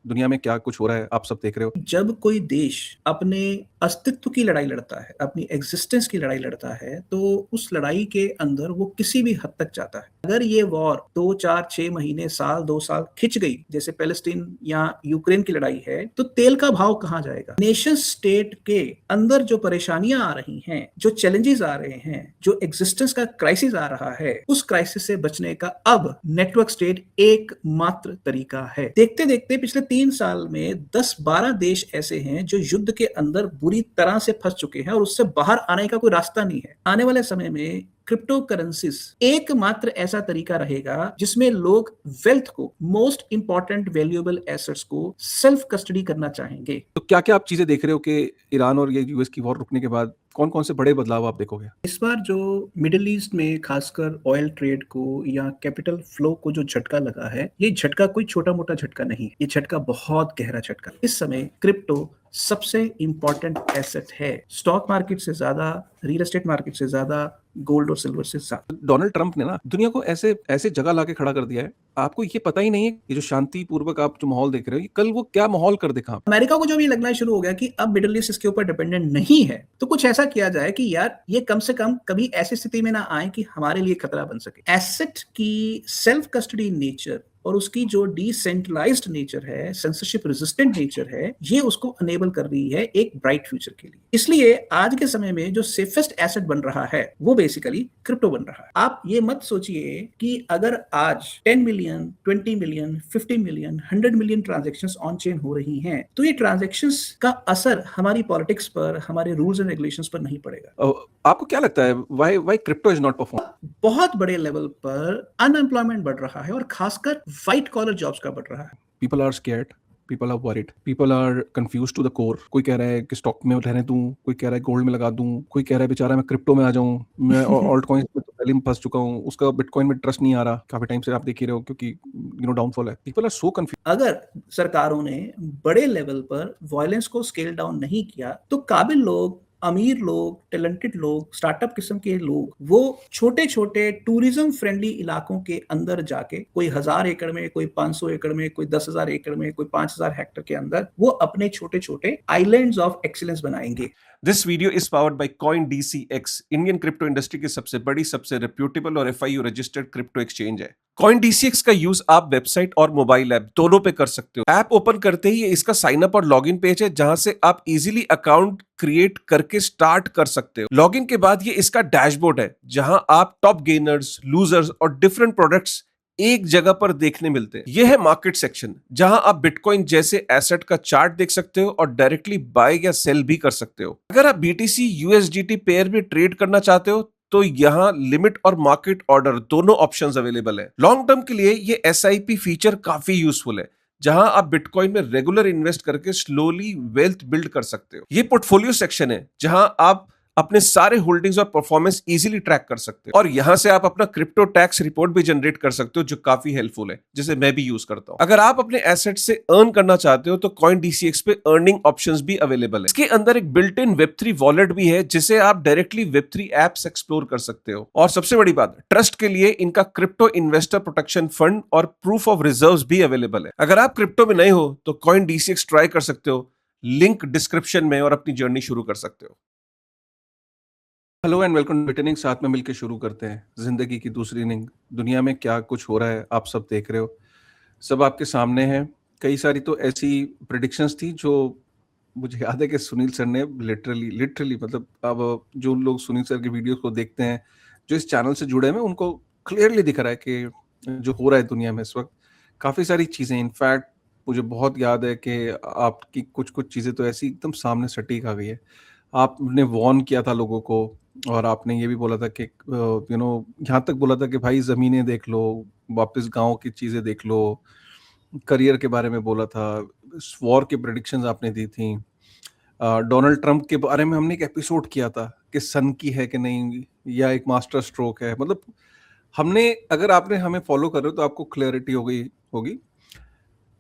दुनिया में क्या कुछ हो रहा है आप सब देख रहे हो। जब कोई देश अपने अस्तित्व की लड़ाई लड़ता है, अपनी एग्जिस्टेंस की लड़ाई लड़ता है, तो उस लड़ाई के अंदर वो किसी भी हद तक जाता है। अगर ये वॉर 2, 4, 6 महीने, साल, 2 साल खिंच गई, जैसे पैलेस्टीन या यूक्रेन की लड़ाई है, तो तेल का भाव कहाँ जाएगा? नेशन स्टेट के अंदर जो परेशानियां आ रही हैं, जो चैलेंजेस आ रहे हैं, जो एग्जिस्टेंस का क्राइसिस आ रहा है, उस क्राइसिस से बचने का अब नेटवर्क स्टेट एकमात्र तरीका है। देखते देखते पिछले 3 साल में 10-12 देश ऐसे हैं जो युद्ध के अंदर बुरी तरह से फंस चुके हैं और उससे बाहर आने का कोई रास्ता नहीं है। आने वाले समय में क्रिप्टो करेंसीज एकमात्र ऐसा तरीका रहेगा जिसमें लोग वेल्थ को, मोस्ट इंपॉर्टेंट वैल्यूएबल एसेट्स को सेल्फ कस्टडी करना चाहेंगे। तो क्या क्या आप चीजें देख रहे हो कि ईरान और ये यूएस की वॉर रुकने के बाद कौन कौन से बड़े बदलाव आप देखोगे? इस बार जो मिडिल ईस्ट में खासकर ऑयल ट्रेड को या कैपिटल फ्लो को जो झटका लगा है, ये झटका कोई छोटा मोटा झटका नहीं, ये झटका बहुत गहरा झटका। इस समय क्रिप्टो सबसे इंपॉर्टेंट एसेट है, स्टॉक मार्केट से ज्यादा, रियल एस्टेट मार्केट से ज्यादा, गोल्ड और सिल्वर से ज्यादा। डोनाल्ड ट्रंप ने ना दुनिया को ऐसे ऐसे जगह लाके खड़ा कर दिया है, आपको ये पता ही नहीं है ये जो शांतिपूर्वक आप जो माहौल देख रहे हो, ये कल वो क्या माहौल कर दिखा। अमेरिका को जब ये लगना शुरू हो गया कि अब मिडिल ईस्ट इसके ऊपर डिपेंडेंट नहीं है, तो कुछ ऐसा किया जाए कि यार ये कम से कम कभी ऐसी स्थिति में ना आए कि हमारे लिए खतरा बन सके। एसेट की सेल्फ कस्टडी नेचर और उसकी जो डिसेंट्रलाइज्ड नेचर है, सेंसरशिप रेजिस्टेंट नेचर है, ये उसको अनेबल कर रही है एक ब्राइट फ्यूचर के लिए। इसलिए आज के समय में जो सेफेस्ट एसेट बन रहा है वो बेसिकली क्रिप्टो बन रहा है। आप ये मत सोचिए कि अगर आज 10 million, 20 million, 50 million, 100 million transactions on chain हो रही हैं, तो ये ट्रांजैक्शंस का असर हमारी पॉलिटिक्स पर, हमारे रूल्स एंड रेगुलेशंस पर नहीं पड़ेगा। आपको क्या लगता है why crypto is not perform? बहुत बड़े लेवल पर अनएम्प्लॉयमेंट बढ़ रहा है और खासकर व्हाइट कॉलर जॉब्स का बढ़ रहा है। People are scared, people are worried, people are confuse to the core. कोई कह रहा है कि स्टॉक में रहने दूं, कोई कह रहा है गोल्ड में लगा दूं, कोई कह रहा है बेचारा मैं क्रिप्टो में आ जाऊं, मैं ऑल्ट कॉइन्स में तो पहले ही फंस चुका हूं, उसका बिटकॉइन में ट्रस्ट नहीं आ रहा। काफी टाइम से आप देख ही रहे हो क्योंकि डाउनफॉल है। People are so confuse. अगर सरकारों ने बड़े लेवल पर वायलेंस को स्केल डाउन नहीं किया, तो काबिल लोग, अमीर लोग, टैलेंटेड लोग, स्टार्टअप किस्म के लोग, वो छोटे छोटे टूरिज्म फ्रेंडली इलाकों के अंदर जाके, कोई 1000 एकड़ में, कोई 500 एकड़ में, कोई 10,000 एकड़ में, कोई 5000 हेक्टेयर के अंदर, वो अपने छोटे छोटे आइलैंड्स ऑफ एक्सीलेंस बनाएंगे। This video is powered by CoinDCX, Indian crypto industry की सबसे बड़ी, सबसे रेप्यूटेबल और FIU रजिस्टर्ड क्रिप्टो एक्सचेंज है। CoinDCX का यूज आप वेबसाइट और मोबाइल ऐप दोनों पे कर सकते हो। ऐप ओपन करते ही इसका साइन अप और लॉगिन पेज है जहां से आप इजीली अकाउंट क्रिएट करके स्टार्ट कर सकते हो। लॉगिन के बाद ये इसका डैशबोर्ड है जहां आप टॉप गेनर्स, लूजर्स और डिफरेंट प्रोडक्ट्स एक जगह पर देखने मिलते हैं। यह है मार्केट सेक्शन जहां आप बिटकॉइन जैसे एसेट का चार्ट देख सकते हो और डायरेक्टली बाय या सेल भी कर सकते हो। अगर आप BTC USDT पेयर में ट्रेड करना चाहते हो तो यहां लिमिट और मार्केट ऑर्डर दोनों ऑप्शंस अवेलेबल है। लॉन्ग टर्म के लिए ये SIP फीचर काफी यूजफुल है जहां आप बिटकॉइन में रेगुलर इन्वेस्ट करके स्लोली वेल्थ बिल्ड कर सकते हो। ये पोर्टफोलियो सेक्शन है जहां आप अपने सारे होल्डिंग्स और परफॉर्मेंस इजीली ट्रैक कर सकते हो और यहां से आप अपना क्रिप्टो टैक्स रिपोर्ट भी जनरेट कर सकते हो जो काफी हेल्पफुल है, जिसे मैं भी यूज करता हूं। अगर आप अपने एसेट से अर्न करना चाहते हो तो CoinDCX पे अर्निंग ऑप्शंस भी अवेलेबल है। इसके अंदर एक बिल्ट इन Web3 वॉलेट भी है जिसे आप डायरेक्टली Web3 एप्स एक्सप्लोर कर सकते हो। और सबसे बड़ी बात, ट्रस्ट के लिए इनका क्रिप्टो इन्वेस्टर प्रोटेक्शन फंड और प्रूफ ऑफ रिजर्व्स भी अवेलेबल है। अगर आप क्रिप्टो में नए हो तो CoinDCX ट्राई कर सकते हो, लिंक डिस्क्रिप्शन में, और अपनी जर्नी शुरू कर सकते हो। Hello and welcome to Bitning. साथ में मिलकर शुरू करते हैं जिंदगी की दूसरी इनिंग। दुनिया में क्या कुछ हो रहा है आप सब देख रहे हो, सब आपके सामने है। कई सारी तो ऐसी प्रेडिक्शंस थी जो मुझे याद है कि सुनील सर ने लिटरली मतलब, अब जो लोग सुनील सर की वीडियोस को देखते हैं, जो इस चैनल से जुड़े हैं, उनको क्लियरली दिख रहा है कि जो हो रहा है दुनिया में इस वक्त काफ़ी सारी चीज़ें। इनफैक्ट मुझे बहुत याद है कि आपकी कुछ कुछ चीज़ें तो ऐसी एकदम सामने सटीक आ गई है। आपने वॉर्न किया था लोगों को और आपने ये भी बोला था कि यहाँ तक बोला था कि भाई ज़मीनें देख लो, वापस गांव की चीज़ें देख लो, करियर के बारे में बोला था, वॉर की प्रेडिक्शंस आपने दी थी। डोनाल्ड ट्रंप के बारे में हमने एक एपिसोड किया था कि सन की है कि नहीं या एक मास्टर स्ट्रोक है। मतलब हमने, अगर आपने हमें फॉलो कर रहे हो तो आपको क्लैरिटी हो गई होगी।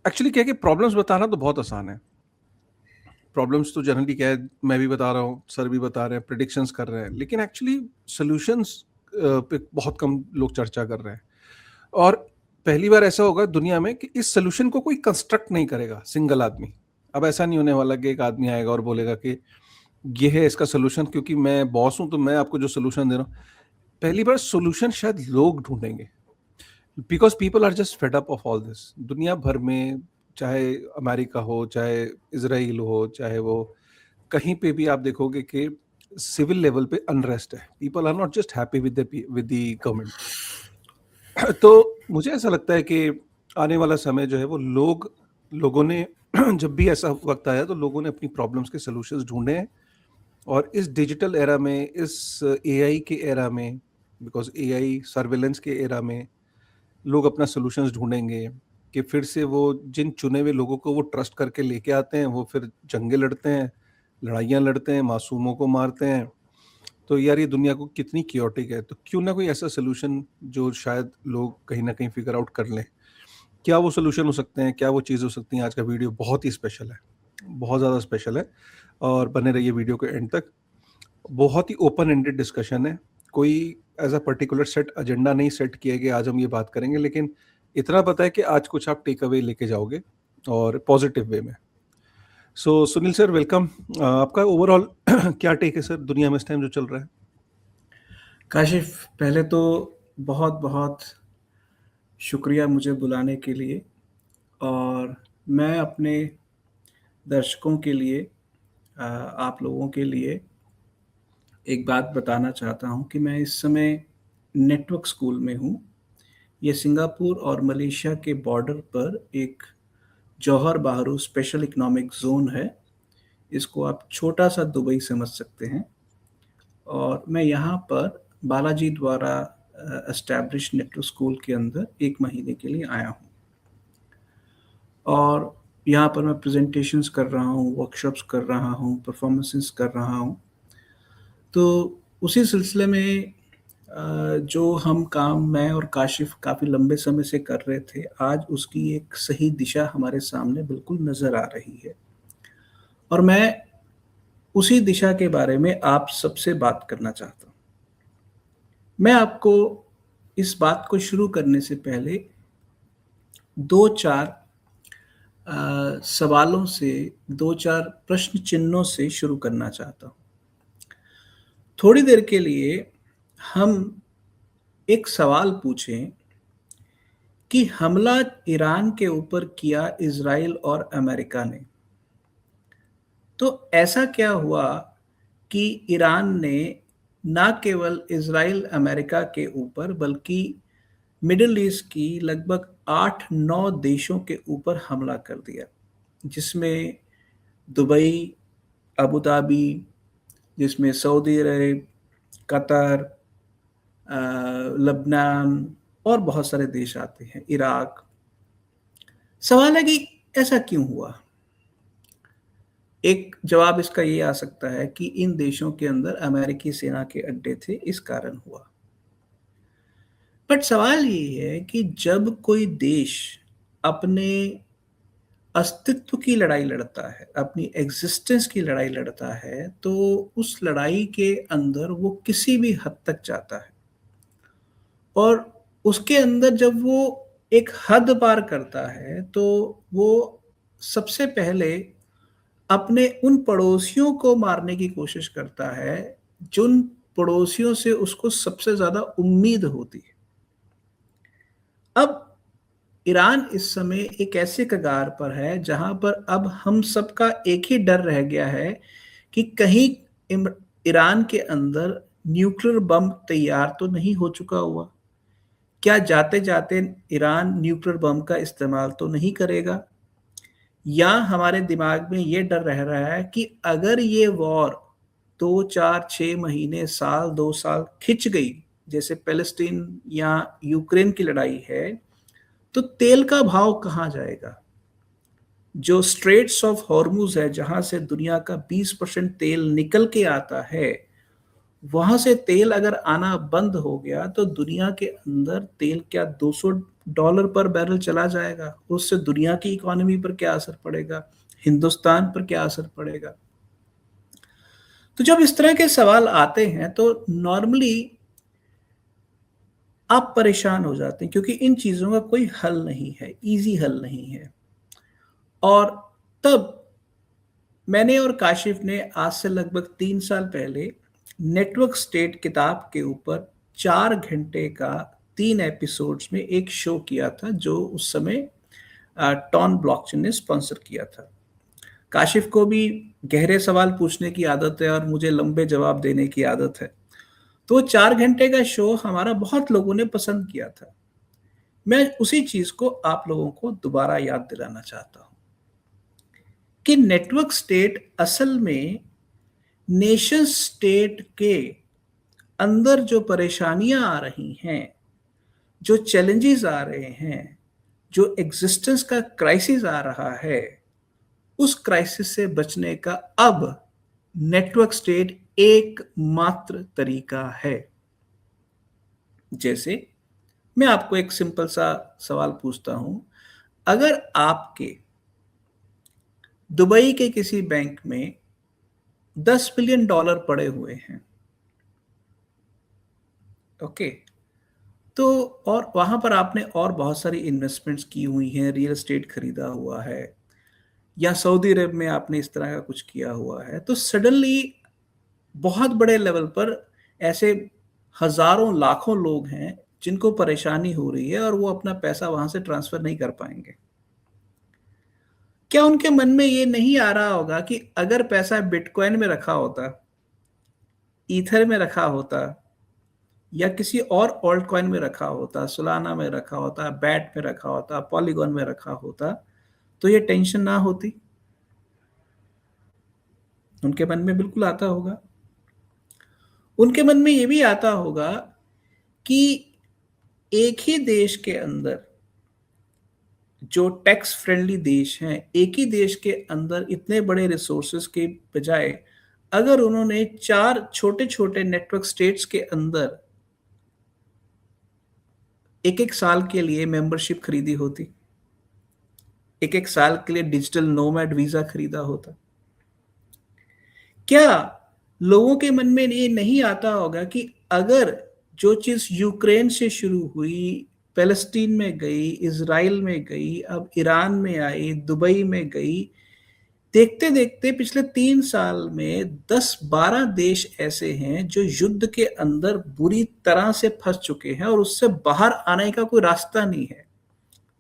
एक्चुअली क्या है कि प्रॉब्लम्स बताना तो बहुत आसान है। प्रॉब्लम्स तो जनरली क्या है, मैं भी बता रहा हूँ, सर भी बता रहे हैं, प्रेडिक्शंस कर रहे हैं, लेकिन एक्चुअली सॉल्यूशंस पे बहुत कम लोग चर्चा कर रहे हैं। और पहली बार ऐसा होगा दुनिया में कि इस सोल्यूशन को कोई कंस्ट्रक्ट नहीं करेगा सिंगल आदमी। अब ऐसा नहीं होने वाला कि एक आदमी आएगा और बोलेगा कि ये है इसका सोल्यूशन, क्योंकि मैं बॉस हूं तो मैं आपको जो सोल्यूशन दे रहा हूँ। पहली बार सोल्यूशन शायद लोग ढूंढेंगे, because people are just fed up of all this. दुनिया भर में, चाहे अमेरिका हो, चाहे इसराइल हो, चाहे वो कहीं पे भी आप देखोगे कि सिविल लेवल पे अनरेस्ट है। People are not just happy with the government. तो मुझे ऐसा लगता है कि आने वाला समय जो है वो लोगों ने जब भी ऐसा वक्त आया तो लोगों ने अपनी प्रॉब्लम्स के सॉल्यूशंस ढूंढे हैं। और इस डिजिटल एरा में, इस एआई के एरा में, बिकॉज एआई सर्वेलेंस के एरा में लोग अपना सॉल्यूशंस ढूंढेंगे कि फिर से वो जिन चुने हुए लोगों को वो ट्रस्ट करके लेके आते हैं, वो फिर जंगें लड़ते हैं, लड़ाइयाँ लड़ते हैं, मासूमों को मारते हैं। तो यार ये दुनिया को कितनी क्योटिक है। तो क्यों ना कोई ऐसा सोल्यूशन जो शायद लोग कहीं ना कहीं फिगर आउट कर लें। क्या वो सोल्यूशन हो सकते हैं, क्या वो चीज़ हो सकती है? आज का वीडियो बहुत ही स्पेशल है, बहुत ज़्यादा स्पेशल है, और बने रहिए वीडियो के एंड तक। बहुत ही ओपन एंडेड डिस्कशन है, कोई as a particular set agenda नहीं सेट किया गया आज हम ये बात करेंगे, लेकिन इतना पता है कि आज कुछ आप टेक अवे लेके जाओगे और पॉजिटिव वे में। सो सुनील सर, वेलकम। आपका ओवरऑल क्या टेक है सर दुनिया में इस टाइम जो चल रहा है? काशिफ, पहले तो बहुत बहुत शुक्रिया मुझे बुलाने के लिए। और मैं अपने दर्शकों के लिए, आप लोगों के लिए एक बात बताना चाहता हूं कि मैं इस समय नेटवर्क स्कूल में हूं। ये सिंगापुर और मलेशिया के बॉर्डर पर एक जौहर बाहरू स्पेशल इकोनॉमिक जोन है। इसको आप छोटा सा दुबई समझ सकते हैं। और मैं यहाँ पर बालाजी द्वारा एस्टैब्लिश नेटवर्क स्कूल के अंदर 1 महीने के लिए आया हूँ। और यहाँ पर मैं प्रेजेंटेशंस कर रहा हूँ, वर्कशॉप्स कर रहा हूँ, परफॉर्मेंसेस कर रहा हूँ। तो उसी सिलसिले में जो हम काम मैं और काशिफ काफ़ी लंबे समय से कर रहे थे, आज उसकी एक सही दिशा हमारे सामने बिल्कुल नज़र आ रही है। और मैं उसी दिशा के बारे में आप सबसे बात करना चाहता हूँ। मैं आपको इस बात को शुरू करने से पहले 2-4 सवालों से, 2-4 प्रश्न चिन्हों से शुरू करना चाहता हूँ। थोड़ी देर के लिए हम एक सवाल पूछें कि हमला ईरान के ऊपर किया इजराइल और अमेरिका ने, तो ऐसा क्या हुआ कि ईरान ने ना केवल इजराइल अमेरिका के ऊपर बल्कि मिडिल ईस्ट की लगभग 8-9 देशों के ऊपर हमला कर दिया, जिसमें दुबई, अबू धाबी, जिसमें सऊदी अरब, कतर, लबनान और बहुत सारे देश आते हैं, इराक। सवाल है कि ऐसा क्यों हुआ? एक जवाब इसका ये आ सकता है कि इन देशों के अंदर अमेरिकी सेना के अड्डे थे, इस कारण हुआ। बट सवाल ये है कि जब कोई देश अपने अस्तित्व की लड़ाई लड़ता है, अपनी एग्जिस्टेंस की लड़ाई लड़ता है, तो उस लड़ाई के अंदर वो किसी भी हद तक जाता है। और उसके अंदर जब वो एक हद पार करता है, तो वो सबसे पहले अपने उन पड़ोसियों को मारने की कोशिश करता है, जिन पड़ोसियों से उसको सबसे ज़्यादा उम्मीद होती है। अब ईरान इस समय एक ऐसे कगार पर है जहां पर अब हम सबका एक ही डर रह गया है कि कहीं ईरान के अंदर न्यूक्लियर बम तैयार तो नहीं हो चुका हुआ। क्या जाते जाते ईरान न्यूक्लियर बम का इस्तेमाल तो नहीं करेगा? या हमारे दिमाग में ये डर रह रहा है कि अगर ये वॉर 2-4-6 महीने, साल, 2 साल खिंच गई, जैसे पैलेस्टीन या यूक्रेन की लड़ाई है, तो तेल का भाव कहाँ जाएगा? जो स्ट्रेट्स ऑफ हॉर्मुज है, जहां से दुनिया का 20% तेल निकल के आता है, वहां से तेल अगर आना बंद हो गया तो दुनिया के अंदर तेल क्या $200 पर बैरल चला जाएगा? उससे दुनिया की इकोनॉमी पर क्या असर पड़ेगा? हिंदुस्तान पर क्या असर पड़ेगा? तो जब इस तरह के सवाल आते हैं तो नॉर्मली आप परेशान हो जाते हैं क्योंकि इन चीज़ों का कोई हल नहीं है, ईज़ी हल नहीं है। और तब मैंने और काशिफ़ ने आज से लगभग 3 साल पहले नेटवर्क स्टेट किताब के ऊपर 4 घंटे का 3 एपिसोड्स में एक शो किया था, जो उस समय टॉन ब्लॉकचेन ने स्पॉन्सर किया था। काशिफ़ को भी गहरे सवाल पूछने की आदत है और मुझे लंबे जवाब देने की आदत है। तो 4 घंटे का शो हमारा बहुत लोगों ने पसंद किया था। मैं उसी चीज़ को आप लोगों को दोबारा याद दिलाना चाहता हूँ कि नेटवर्क स्टेट असल में नेशन स्टेट के अंदर जो परेशानियां आ रही हैं, जो चैलेंजेस आ रहे हैं, जो एग्जिस्टेंस का क्राइसिस आ रहा है, उस क्राइसिस से बचने का अब नेटवर्क स्टेट एकमात्र तरीका है। जैसे मैं आपको एक सिंपल सा सवाल पूछता हूं, अगर आपके दुबई के किसी बैंक में $10 बिलियन पड़े हुए हैं, ओके, तो और वहां पर आपने और बहुत सारी इन्वेस्टमेंट्स की हुई हैं, रियल एस्टेट खरीदा हुआ है, या सऊदी अरब में आपने इस तरह का कुछ किया हुआ है, तो सडनली बहुत बड़े लेवल पर ऐसे हजारों लाखों लोग हैं जिनको परेशानी हो रही है और वो अपना पैसा वहां से ट्रांसफर नहीं कर पाएंगे। क्या उनके मन में ये नहीं आ रहा होगा कि अगर पैसा बिटकॉइन में रखा होता, ईथर में रखा होता, या किसी और ऑल्ट कॉइन में रखा होता, सोलाना में रखा होता, बैट में रखा होता, पॉलीगॉन में रखा होता, तो ये टेंशन ना होती? उनके मन में बिल्कुल आता होगा। उनके मन में ये भी आता होगा कि एक ही देश के अंदर, जो टैक्स फ्रेंडली देश हैं, एक ही देश के अंदर इतने बड़े रिसोर्सेस के बजाय अगर उन्होंने 4 छोटे-छोटे नेटवर्क स्टेट्स के अंदर एक-एक साल के लिए मेंबरशिप खरीदी होती, एक-एक साल के लिए डिजिटल नोमैड वीज़ा खरीदा होता, क्या लोगों के मन में ये नहीं आता होगा कि अगर जो चीज़ यूक्रेन से शुरू हुई, फ़लस्तीन में गई, इज़राइल में गई, अब ईरान में आई, दुबई में गई, देखते-देखते पिछले 3 साल में 10-12 देश ऐसे हैं जो युद्ध के अंदर बुरी तरह से फँस चुके हैं और उससे बाहर आने का कोई रास्ता नहीं है।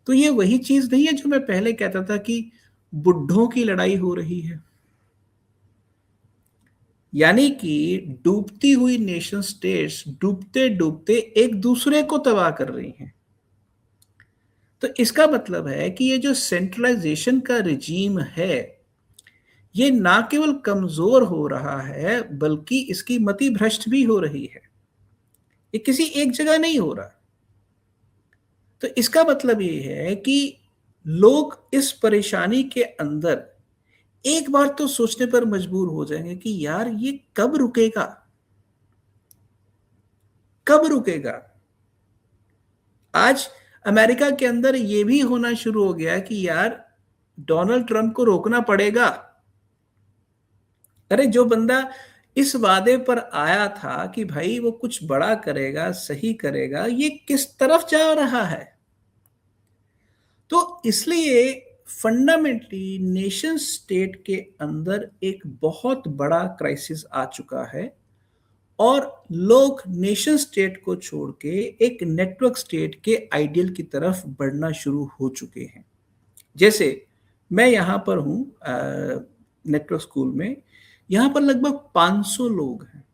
तो ये वही चीज़ नहीं है जो मैं पहले कहता था कि बुड्ढों की लड़ाई हो रही है। यानी कि डूबती हुई नेशन स्टेट्स डूबते-डूबते एक दूसरे को तबाह कर रही हैं। तो इसका मतलब है कि ये जो सेंट्रलाइजेशन का रिजीम है, ये ना केवल कमजोर हो रहा है बल्कि इसकी मति भ्रष्ट भी हो रही है। ये किसी एक जगह नहीं हो रहा। तो इसका मतलब ये है कि लोग इस परेशानी के अंदर एक बार तो सोचने पर मजबूर हो जाएंगे कि यार ये कब रुकेगा? कब रुकेगा? आज अमेरिका के अंदर ये भी होना शुरू हो गया कि यार डोनाल्ड ट्रंप को रोकना पड़ेगा। अरे जो बंदा इस वादे पर आया था कि भाई वो कुछ बड़ा करेगा, सही करेगा, ये किस तरफ जा रहा है? तो इसलिए फंडामेंटली नेशन स्टेट के अंदर एक बहुत बड़ा क्राइसिस आ चुका है और लोग नेशन स्टेट को छोड़ के एक नेटवर्क स्टेट के आइडियल की तरफ बढ़ना शुरू हो चुके हैं। जैसे मैं यहाँ पर हूँ नेटवर्क स्कूल में, यहाँ पर लगभग 500 लोग हैं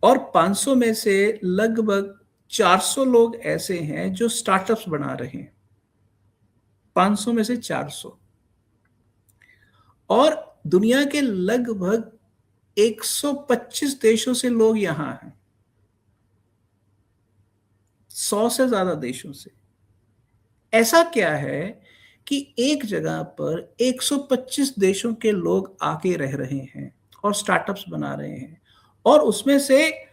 और 500 में से लगभग 400 लोग ऐसे हैं जो स्टार्टअप्स बना रहे हैं। 500 में से 400, और दुनिया के लगभग 125 देशों से लोग यहां हैं, 100 से ज्यादा देशों से। ऐसा क्या है कि एक जगह पर 125 देशों के लोग आके रह रहे हैं और स्टार्टअप्स बना रहे हैं, और उसमें से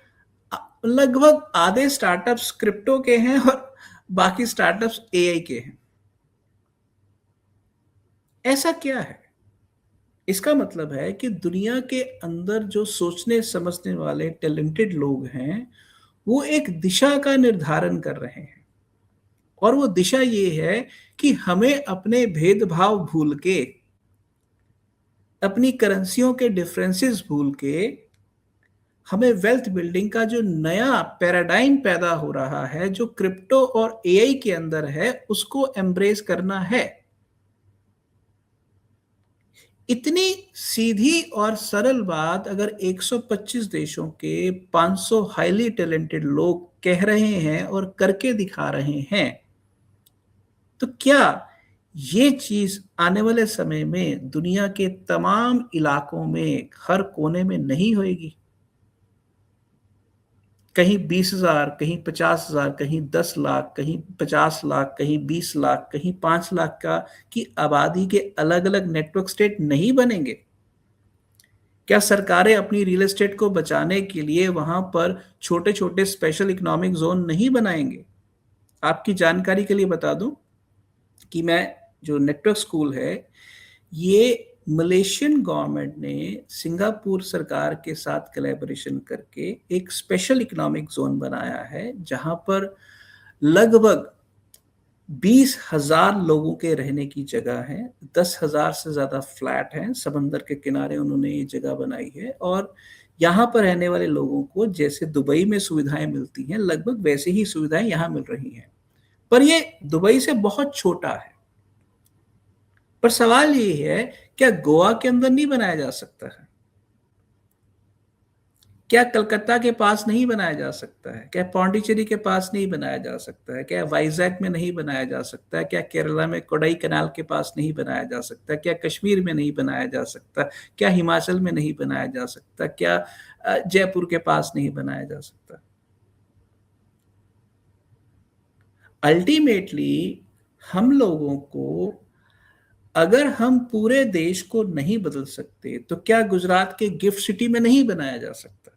लगभग आधे स्टार्टअप्स क्रिप्टो के हैं और बाकी स्टार्टअप्स एआई के हैं। ऐसा क्या है? इसका मतलब है कि दुनिया के अंदर जो सोचने समझने वाले टैलेंटेड लोग हैं, वो एक दिशा का निर्धारण कर रहे हैं, और वो दिशा ये है कि हमें अपने भेदभाव भूल के, अपनी करेंसियों के डिफरेंसेस भूल के, हमें वेल्थ बिल्डिंग का जो नया पैराडाइम पैदा हो रहा है, जो क्रिप्टो और एआई के अंदर है, उसको एम्ब्रेस करना है। इतनी सीधी और सरल बात अगर 125 देशों के 500 हाईली टैलेंटेड लोग कह रहे हैं और करके दिखा रहे हैं, तो क्या ये चीज आने वाले समय में दुनिया के तमाम इलाकों में, हर कोने में नहीं होएगी? कहीं 20,000, कहीं 50,000, कहीं 10 लाख, कहीं 50 लाख, कहीं 20 लाख, कहीं 5 लाख का की आबादी के अलग अलग नेटवर्क स्टेट नहीं बनेंगे? क्या सरकारें अपनी रियल एस्टेट को बचाने के लिए वहां पर छोटे छोटे स्पेशल इकोनॉमिक जोन नहीं बनाएंगे? आपकी जानकारी के लिए बता दूं कि मैं जो नेटवर्क स्कूल है, ये मलेशियन गवर्नमेंट ने सिंगापुर सरकार के साथ कोलैबोरेशन करके एक स्पेशल इकोनॉमिक जोन बनाया है, जहां पर लगभग 20,000 लोगों के रहने की जगह है, 10,000 से ज्यादा फ्लैट हैं, समंदर के किनारे उन्होंने ये जगह बनाई है, और यहाँ पर रहने वाले लोगों को जैसे दुबई में सुविधाएं मिलती हैं, लगभग वैसे ही सुविधाएं यहाँ मिल रही हैं। पर ये दुबई से बहुत छोटा है। पर सवाल ये है, क्या गोवा के अंदर नहीं बनाया जा सकता है? क्या कलकत्ता के पास नहीं बनाया जा सकता है? क्या पौंडीचेरी के पास नहीं बनाया जा सकता है? क्या वाइजैक में नहीं बनाया जा सकता है? क्या केरला में कोडाई कनाल के पास नहीं बनाया जा सकता? क्या कश्मीर में नहीं बनाया जा सकता? क्या हिमाचल में नहीं बनाया जा सकता? क्या जयपुर के पास नहीं बनाया जा सकता? अल्टीमेटली हम लोगों को, अगर हम पूरे देश को नहीं बदल सकते, तो क्या गुजरात के गिफ्ट सिटी में नहीं बनाया जा सकता?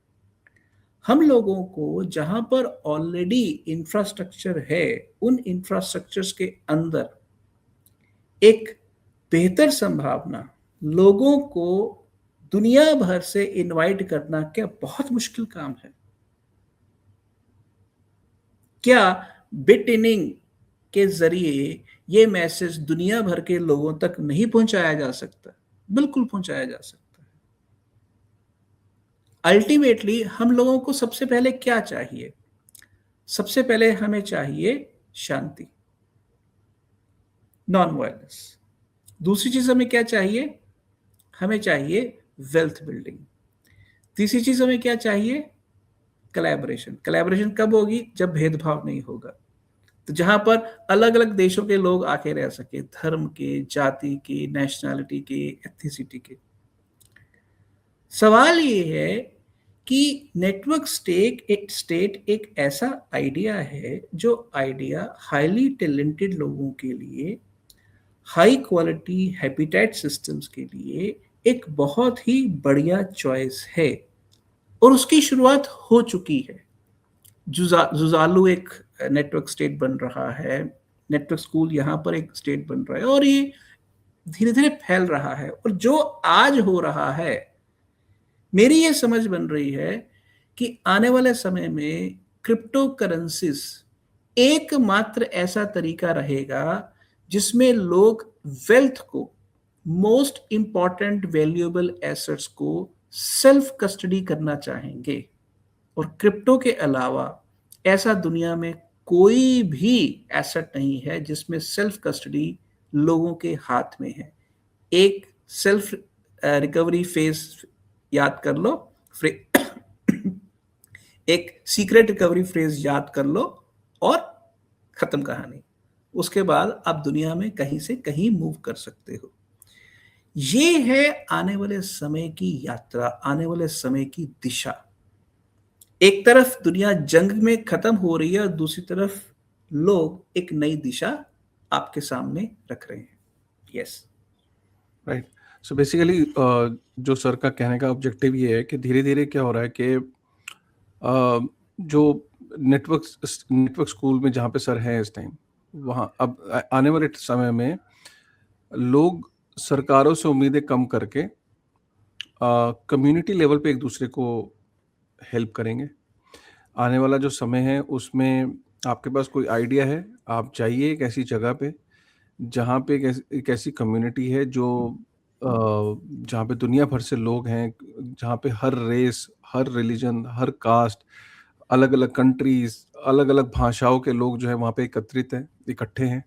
हम लोगों को जहां पर ऑलरेडी इंफ्रास्ट्रक्चर है, उन इंफ्रास्ट्रक्चर्स के अंदर एक बेहतर संभावना, लोगों को दुनिया भर से इनवाइट करना क्या बहुत मुश्किल काम है? क्या बिट-इनिंग के जरिए ये मैसेज दुनिया भर के लोगों तक नहीं पहुंचाया जा सकता? बिल्कुल पहुंचाया जा सकता है। अल्टीमेटली हम लोगों को सबसे पहले क्या चाहिए? सबसे पहले हमें चाहिए शांति, नॉन वायलेंस। दूसरी चीज हमें क्या चाहिए? हमें चाहिए वेल्थ बिल्डिंग। तीसरी चीज हमें क्या चाहिए? कोलैबोरेशन। कोलैबोरेशन कब होगी? जब भेदभाव नहीं होगा, तो जहां पर अलग अलग देशों के लोग आके रह सके, धर्म के, जाति के, नेशनैलिटी के, एथनिसिटी के। सवाल ये है कि नेटवर्क स्टेट एक ऐसा आइडिया है, जो आइडिया हाईली टैलेंटेड लोगों के लिए, हाई क्वालिटी हैबिटेट सिस्टम्स के लिए एक बहुत ही बढ़िया चॉइस है, और उसकी शुरुआत हो चुकी है। जुजालू एक नेटवर्क स्टेट बन रहा है, नेटवर्क स्कूल यहाँ पर एक स्टेट बन रहा है, और ये धीरे धीरे फैल रहा है। और जो आज हो रहा है, मेरी ये समझ बन रही है कि आने वाले समय में क्रिप्टो करेंसीज एकमात्र ऐसा तरीका रहेगा जिसमें लोग वेल्थ को, मोस्ट इंपॉर्टेंट वैल्यूएबल एसेट्स को सेल्फ कस्टडी करना चाहेंगे। और क्रिप्टो के अलावा ऐसा दुनिया में कोई भी एसेट नहीं है जिसमें सेल्फ कस्टडी लोगों के हाथ में है। एक सेल्फ रिकवरी फेज याद कर लो, एक सीक्रेट रिकवरी फ्रेज याद कर लो, और खत्म कहानी। उसके बाद आप दुनिया में कहीं से कहीं मूव कर सकते हो। ये है आने वाले समय की यात्रा, आने वाले समय की दिशा। एक तरफ दुनिया जंग में खत्म हो रही है, और दूसरी तरफ लोग एक नई दिशा आपके सामने रख रहे हैं। Yes, right. सो बेसिकली जो सर का कहने का ऑब्जेक्टिव ये है कि धीरे धीरे क्या हो रहा है कि जो नेटवर्क स्कूल में जहाँ पे सर हैं इस टाइम, वहाँ अब आने वाले समय में लोग सरकारों से उम्मीदें कम करके कम्युनिटी लेवल पे एक दूसरे को हेल्प करेंगे। आने वाला जो समय है उसमें आपके पास कोई आइडिया है, आप जाइए एक ऐसी जगह पे जहाँ पे एक ऐसी कम्युनिटी है जो जहाँ पे दुनिया भर से लोग हैं, जहाँ पे हर रेस, हर रिलीजन, हर कास्ट, अलग-अलग कंट्रीज़, अलग-अलग भाषाओं के लोग जो है वहाँ पे एकत्रित हैं, इकट्ठे हैं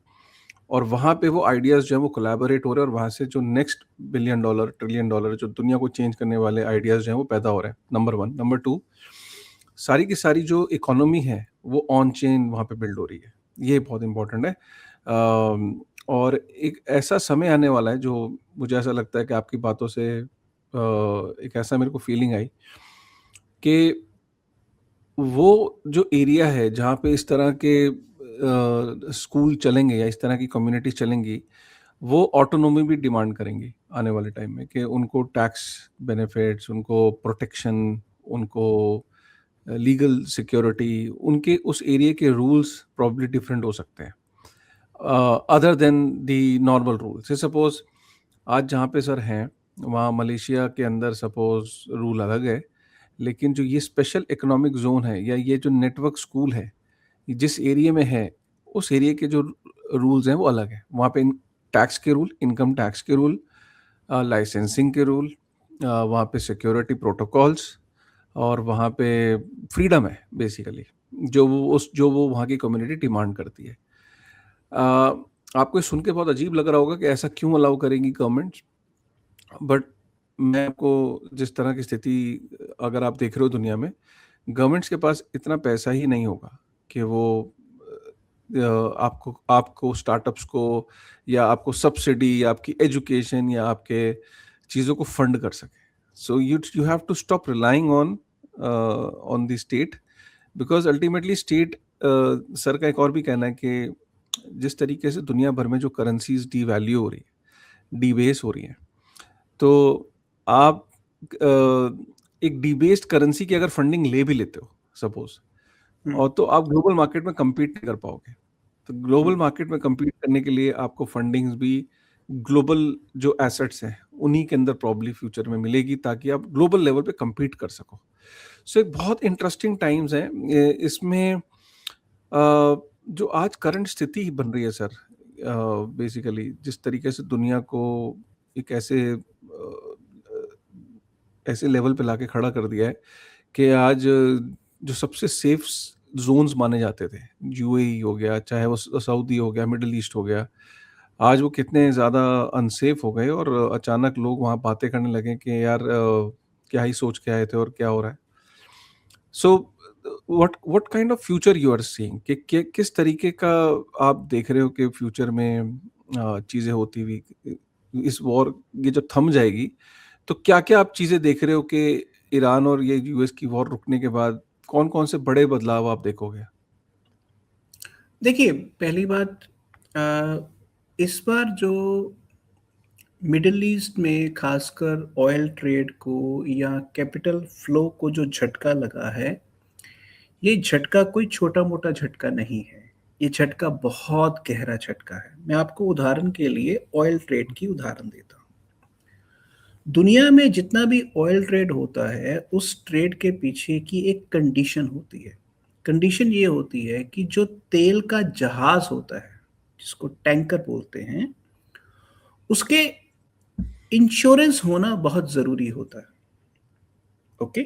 और वहाँ पे वो आइडियाज़ जो है वो कोलैबोरेट हो रहे हैं और वहाँ से जो next billion dollar, trillion dollar जो दुनिया को चेंज करने वाले आइडियाज़ जो हैं वो पैदा हो रहे हैं, नंबर 1। नंबर 2, सारी की सारी जो इकोनॉमी है वो ऑन चेन वहाँ पे बिल्ड हो रही है। ये बहुत इम्पोर्टेंट है। और एक ऐसा समय आने वाला है जो मुझे ऐसा लगता है कि आपकी बातों से एक ऐसा मेरे को फीलिंग आई कि वो जो एरिया है जहाँ पे इस तरह के स्कूल चलेंगे या इस तरह की कम्युनिटी चलेंगी, वो ऑटोनॉमी भी डिमांड करेंगी आने वाले टाइम में कि उनको टैक्स बेनिफिट्स, उनको प्रोटेक्शन, उनको लीगल सिक्योरिटी, उनके उस एरिया के रूल्स प्रॉब्ली डिफरेंट हो सकते हैं other than the normal rule. से सपोज आज जहाँ पे सर हैं वहाँ मलेशिया के अंदर सपोज रूल अलग है, लेकिन जो ये स्पेशल इकोनॉमिक जोन है या ये जो नेटवर्क स्कूल है, ये जिस एरिया में है उस एरिया के जो रूल्स हैं वो अलग है। वहाँ पे टैक्स के रूल, इनकम टैक्स के रूल, लाइसेंसिंग के रूल, वहाँ पे सिक्योरिटी प्रोटोकॉल्स और वहाँ पे फ्रीडम है बेसिकली जो वो वहाँ की कम्युनिटी डिमांड करती है। आपको ये सुन के बहुत अजीब लग रहा होगा कि ऐसा क्यों अलाउ करेंगी गवर्नमेंट, बट मैं आपको जिस तरह की स्थिति अगर आप देख रहे हो दुनिया में, गवर्नमेंट्स के पास इतना पैसा ही नहीं होगा कि वो आपको आपको स्टार्टअप्स को या आपको सब्सिडी या आपकी एजुकेशन या आपके चीज़ों को फंड कर सके। So you have to stop relying on the state, because ultimately state sir का एक और भी कहना है कि जिस तरीके से दुनिया भर में जो करेंसीज डी वैल्यू हो रही है, डीबेस हो रही है, तो आप एक डीबेस्ड करेंसी की अगर फंडिंग ले भी लेते हो सपोज, और तो आप ग्लोबल मार्केट में compete नहीं कर पाओगे। तो ग्लोबल मार्केट में compete करने के लिए आपको फंडिंग्स भी ग्लोबल जो एसेट्स हैं उन्हीं के अंदर प्रॉब्ली फ्यूचर में मिलेगी ताकि आप ग्लोबल लेवल पे compete कर सको। सो एक बहुत इंटरेस्टिंग टाइम्स है इसमें। जो आज करंट स्थिति बन रही है सर, बेसिकली जिस तरीके से दुनिया को एक ऐसे लेवल पे लाके खड़ा कर दिया है कि आज जो सबसे सेफ जोन्स माने जाते थे, यूएई हो गया, चाहे वो सऊदी हो गया, मिडिल ईस्ट हो गया, आज वो कितने ज़्यादा अनसेफ हो गए और अचानक लोग वहाँ बातें करने लगे कि यार क्या ही सोच के आए थे और क्या हो रहा है। So what kind of future you are seeing कि किस तरीके का आप देख रहे हो कि फ्यूचर में चीज़ें होती हुई इस वॉर ये जब थम जाएगी, तो क्या-क्या आप चीज़ें देख रहे हो कि ईरान और ये यूएस की वॉर रुकने के बाद कौन-कौन से बड़े बदलाव आप देखोगे? देखिए, पहली बात, इस बार जो मिडल ईस्ट में खासकर ऑयल ट्रेड को या कैपिटल फ्लो को जो झटका लगा है, ये झटका कोई छोटा-मोटा झटका नहीं है। ये झटका बहुत गहरा झटका है। मैं आपको उदाहरण के लिए ऑयल ट्रेड की उदाहरण देता हूँ। दुनिया में जितना भी ऑयल ट्रेड होता है, उस ट्रेड के पीछे की एक कंडीशन होती है। कंडीशन ये होती है कि जो तेल का जहाज होता है, जिसको टैंकर बोलते हैं, उसके इंश्योरेंस होना बहुत ज़रूरी होता है। ओके?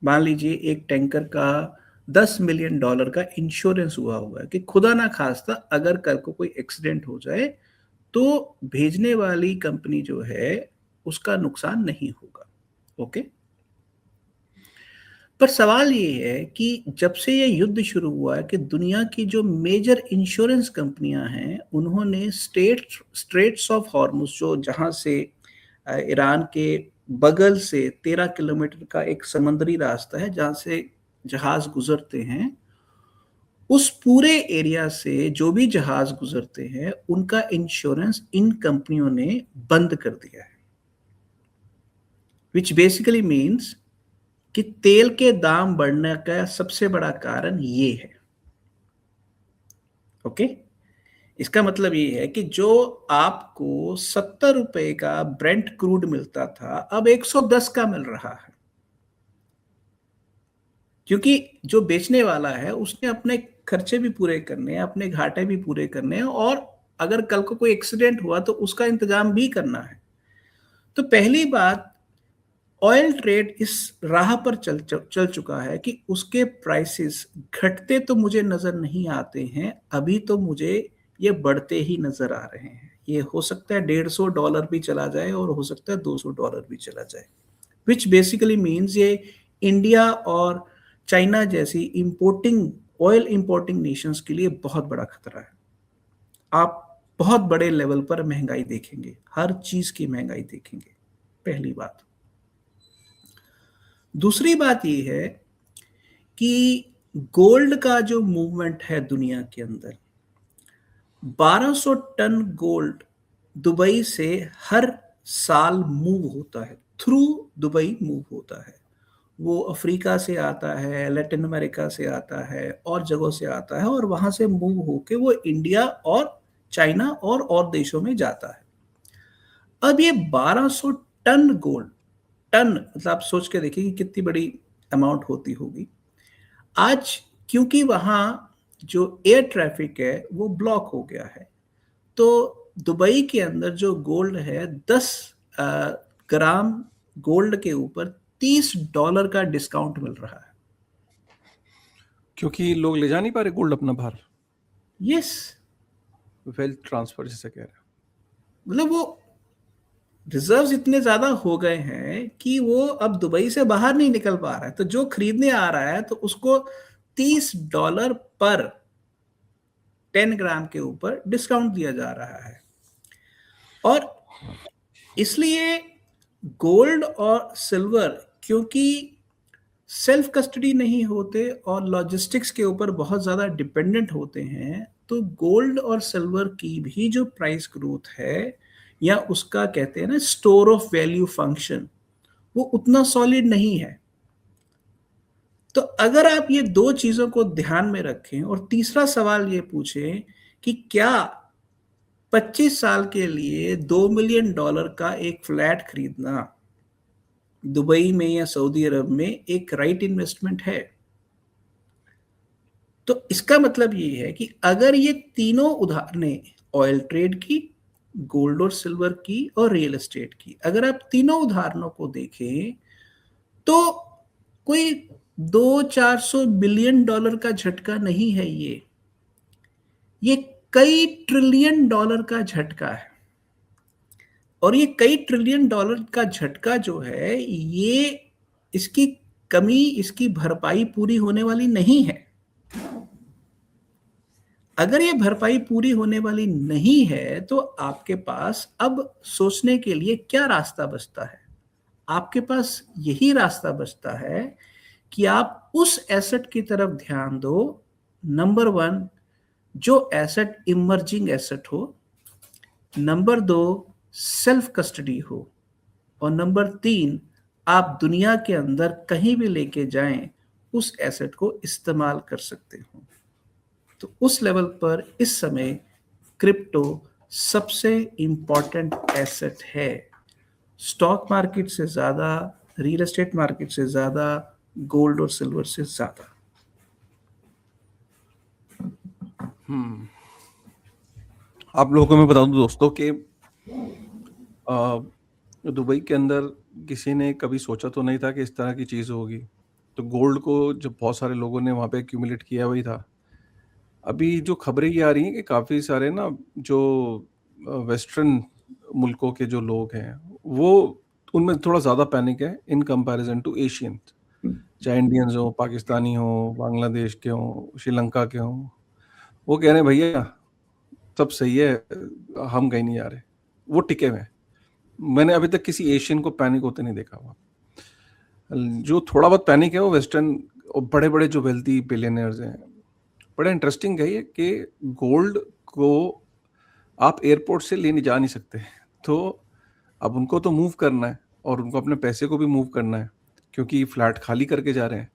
मान लीजिए एक टैंकर का $10 मिलियन का इंश्योरेंस हुआ हुआ है कि खुदा ना खास्ता अगर कल को कोई एक्सीडेंट हो जाए, तो भेजने वाली कंपनी जो है, उसका नुकसान नहीं होगा। ओके? पर सवाल ये है कि जब से ये युद्ध शुरू हुआ है कि दुनिया की जो मेजर इंश्योरेंस कंपनियां हैं, उन्होंने स्ट्रेट्स ऑफ हॉर्मुज, जो जहां से ईरान के बगल से 13 किलोमीटर का एक समुद्री रास्ता है जहां से जहाज गुजरते हैं, उस पूरे एरिया से जो भी जहाज गुजरते हैं उनका इंश्योरेंस इन कंपनियों ने बंद कर दिया है, विच बेसिकली मीन्स कि तेल के दाम बढ़ने का सबसे बड़ा कारण ये है। ओके? इसका मतलब ये है कि जो आपको 70 रुपए का ब्रेंट क्रूड मिलता था, अब 110 का मिल रहा है। क्योंकि जो बेचने वाला है उसने अपने खर्चे भी पूरे करने हैं, अपने घाटे भी पूरे करने हैं, और अगर कल को कोई एक्सीडेंट हुआ तो उसका इंतजाम भी करना है। तो पहली बात, ऑयल ट्रेड इस राह पर चल चुका है कि उसके प्राइसेस घटते तो मुझे नजर नहीं आते हैं, अभी तो मुझे ये बढ़ते ही नजर आ रहे हैं। ये हो सकता है $150 भी चला जाए और हो सकता है $200 भी चला जाए, विच बेसिकली मीन्स ये इंडिया और चाइना जैसी इंपोर्टिंग ऑयल इंपोर्टिंग नेशंस के लिए बहुत बड़ा खतरा है। आप बहुत बड़े लेवल पर महंगाई देखेंगे, हर चीज की महंगाई देखेंगे, पहली बात। दूसरी बात यह है कि गोल्ड का जो मूवमेंट है दुनिया के अंदर, 1200 टन गोल्ड दुबई से हर साल मूव होता है, थ्रू दुबई मूव होता है। वो अफ्रीका से आता है, लैटिन अमेरिका से आता है, और जगहों से आता है, और वहां से मूव होके वो इंडिया और चाइना और देशों में जाता है। अब ये 1200 टन गोल्ड, टन मतलब आप सोच के देखिए कि कितनी बड़ी अमाउंट होती होगी। आज क्योंकि वहां जो एयर ट्रैफिक है वो ब्लॉक हो गया है, तो दुबई के अंदर जो गोल्ड है, 10 ग्राम गोल्ड के ऊपर $30 का डिस्काउंट मिल रहा है। क्योंकि लोग ले जा नहीं पा रहे गोल्ड अपना बाहर, यस, वेल्थ ट्रांसफर जिसे कह रहे हैं। मतलब वो रिजर्व्स इतने ज्यादा हो गए हैं कि वो अब दुबई से बाहर नहीं निकल पा रहा है, तो जो खरीदने आ रहा है तो उसको $30 पर 10 ग्राम के ऊपर डिस्काउंट दिया जा रहा है। और इसलिए गोल्ड और सिल्वर, क्योंकि सेल्फ कस्टडी नहीं होते और लॉजिस्टिक्स के ऊपर बहुत ज़्यादा डिपेंडेंट होते हैं, तो गोल्ड और सिल्वर की भी जो प्राइस ग्रोथ है, या उसका कहते हैं ना स्टोर ऑफ वैल्यू फंक्शन, वो उतना सॉलिड नहीं है। तो अगर आप ये दो चीज़ों को ध्यान में रखें और तीसरा सवाल ये पूछें कि क्या 25 साल के लिए $2 मिलियन का एक फ्लैट खरीदना दुबई में या सऊदी अरब में एक राइट इन्वेस्टमेंट है, तो इसका मतलब ये है कि अगर ये तीनों उदाहरणें, ऑयल ट्रेड की, गोल्ड और सिल्वर की, और रियल एस्टेट की, अगर आप तीनों उदाहरणों को देखें तो कोई 200-400 बिलियन डॉलर का झटका नहीं है, ये कई ट्रिलियन डॉलर का झटका है। और ये कई ट्रिलियन डॉलर का झटका जो है, ये इसकी कमी, इसकी भरपाई पूरी होने वाली नहीं है। अगर ये भरपाई पूरी होने वाली नहीं है तो आपके पास अब सोचने के लिए क्या रास्ता बचता है? आपके पास यही रास्ता बचता है कि आप उस एसेट की तरफ ध्यान दो, नंबर 1 जो एसेट इमर्जिंग एसेट हो, नंबर 2 सेल्फ कस्टडी हो, और नंबर 3 आप दुनिया के अंदर कहीं भी लेके जाएं उस एसेट को इस्तेमाल कर सकते हो। तो उस लेवल पर इस समय क्रिप्टो सबसे इंपॉर्टेंट एसेट है, स्टॉक मार्केट से ज्यादा, रियल एस्टेट मार्केट से ज्यादा, गोल्ड और सिल्वर से ज्यादा। आप लोगों को मैं बता दूं दोस्तों कि दुबई के अंदर किसी ने कभी सोचा तो नहीं था कि इस तरह की चीज़ होगी। तो गोल्ड को जब बहुत सारे लोगों ने वहाँ पे एक्यूमुलेट किया वही था। अभी जो खबरें ये आ रही हैं कि काफ़ी सारे ना जो वेस्टर्न मुल्कों के जो लोग हैं वो उनमें थोड़ा ज़्यादा पैनिक है इन कंपैरिजन टू एशियन, चाहे इंडियंस हो, पाकिस्तानी हो, बांग्लादेश के हो, श्रीलंका के हो। वो कह रहे हैं भैया सब सही है, हम कहीं नहीं जा रहे, वो टिके हुए हैं। मैंने अभी तक किसी एशियन को पैनिक होते नहीं देखा हुआ। जो थोड़ा बहुत पैनिक है वो वेस्टर्न और बड़े बड़े जो वेल्थी बिलियनर्स हैं। बड़ा इंटरेस्टिंग है ये कि गोल्ड को आप एयरपोर्ट से ले नहीं जा नहीं सकते, तो अब उनको तो मूव करना है और उनको अपने पैसे को भी मूव करना है क्योंकि फ्लैट खाली करके जा रहे हैं।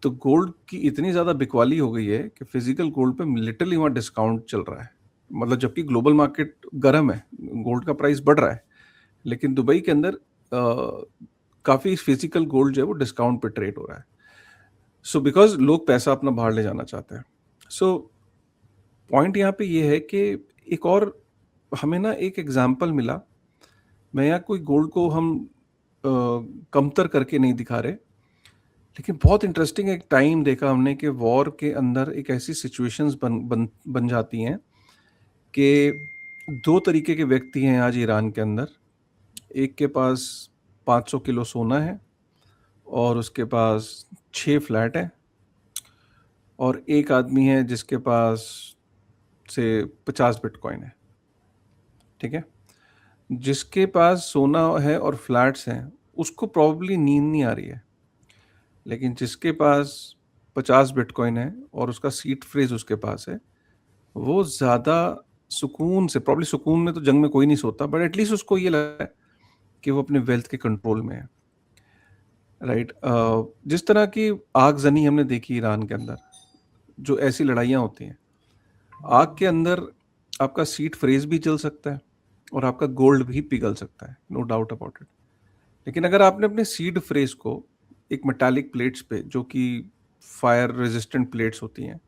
तो गोल्ड की इतनी ज़्यादा बिकवाली हो गई है कि फिजिकल गोल्ड पे लिटरली वहाँ डिस्काउंट चल रहा है। मतलब जबकि ग्लोबल मार्केट गर्म है, गोल्ड का प्राइस बढ़ रहा है, लेकिन दुबई के अंदर काफ़ी फिजिकल गोल्ड जो है वो डिस्काउंट पे ट्रेड हो रहा है। सो बिकॉज लोग पैसा अपना बाहर ले जाना चाहते हैं. सो पॉइंट यहाँ पे ये है कि एक और हमें ना एक एग्जाम्पल मिला. मैं यहाँ कोई गोल्ड को हम कमतर करके नहीं दिखा रहे, लेकिन बहुत इंटरेस्टिंग एक टाइम देखा हमने कि वॉर के अंदर एक ऐसी सिचुएशंस बन जाती हैं कि दो तरीके के व्यक्ति हैं आज ईरान के अंदर. एक के पास 500 किलो सोना है और उसके पास 6 फ्लैट है, और एक आदमी है जिसके पास से 50 बिटकॉइन है. ठीक है. जिसके पास सोना है और फ्लैट्स हैं उसको प्रॉब्ली नींद नहीं आ रही है, लेकिन जिसके पास 50 बिटकॉइन है और उसका सीट फ्रेज उसके पास है, वो ज़्यादा सुकून से, प्रॉब्ली सुकून में तो जंग में कोई नहीं सोता, बट एटलीस्ट उसको ये लगा है कि वो अपने वेल्थ के कंट्रोल में है. राइट. जिस तरह की आगजनी हमने देखी ईरान के अंदर, जो ऐसी लड़ाइयाँ होती हैं, आग के अंदर आपका सीट फ्रेज भी जल सकता है और आपका गोल्ड भी पिघल सकता है, नो डाउट अबाउट इट. लेकिन अगर आपने अपने सीड फ्रेज को एक मेटालिक प्लेट्स पे, जो कि फायर रेजिस्टेंट प्लेट्स होती हैं,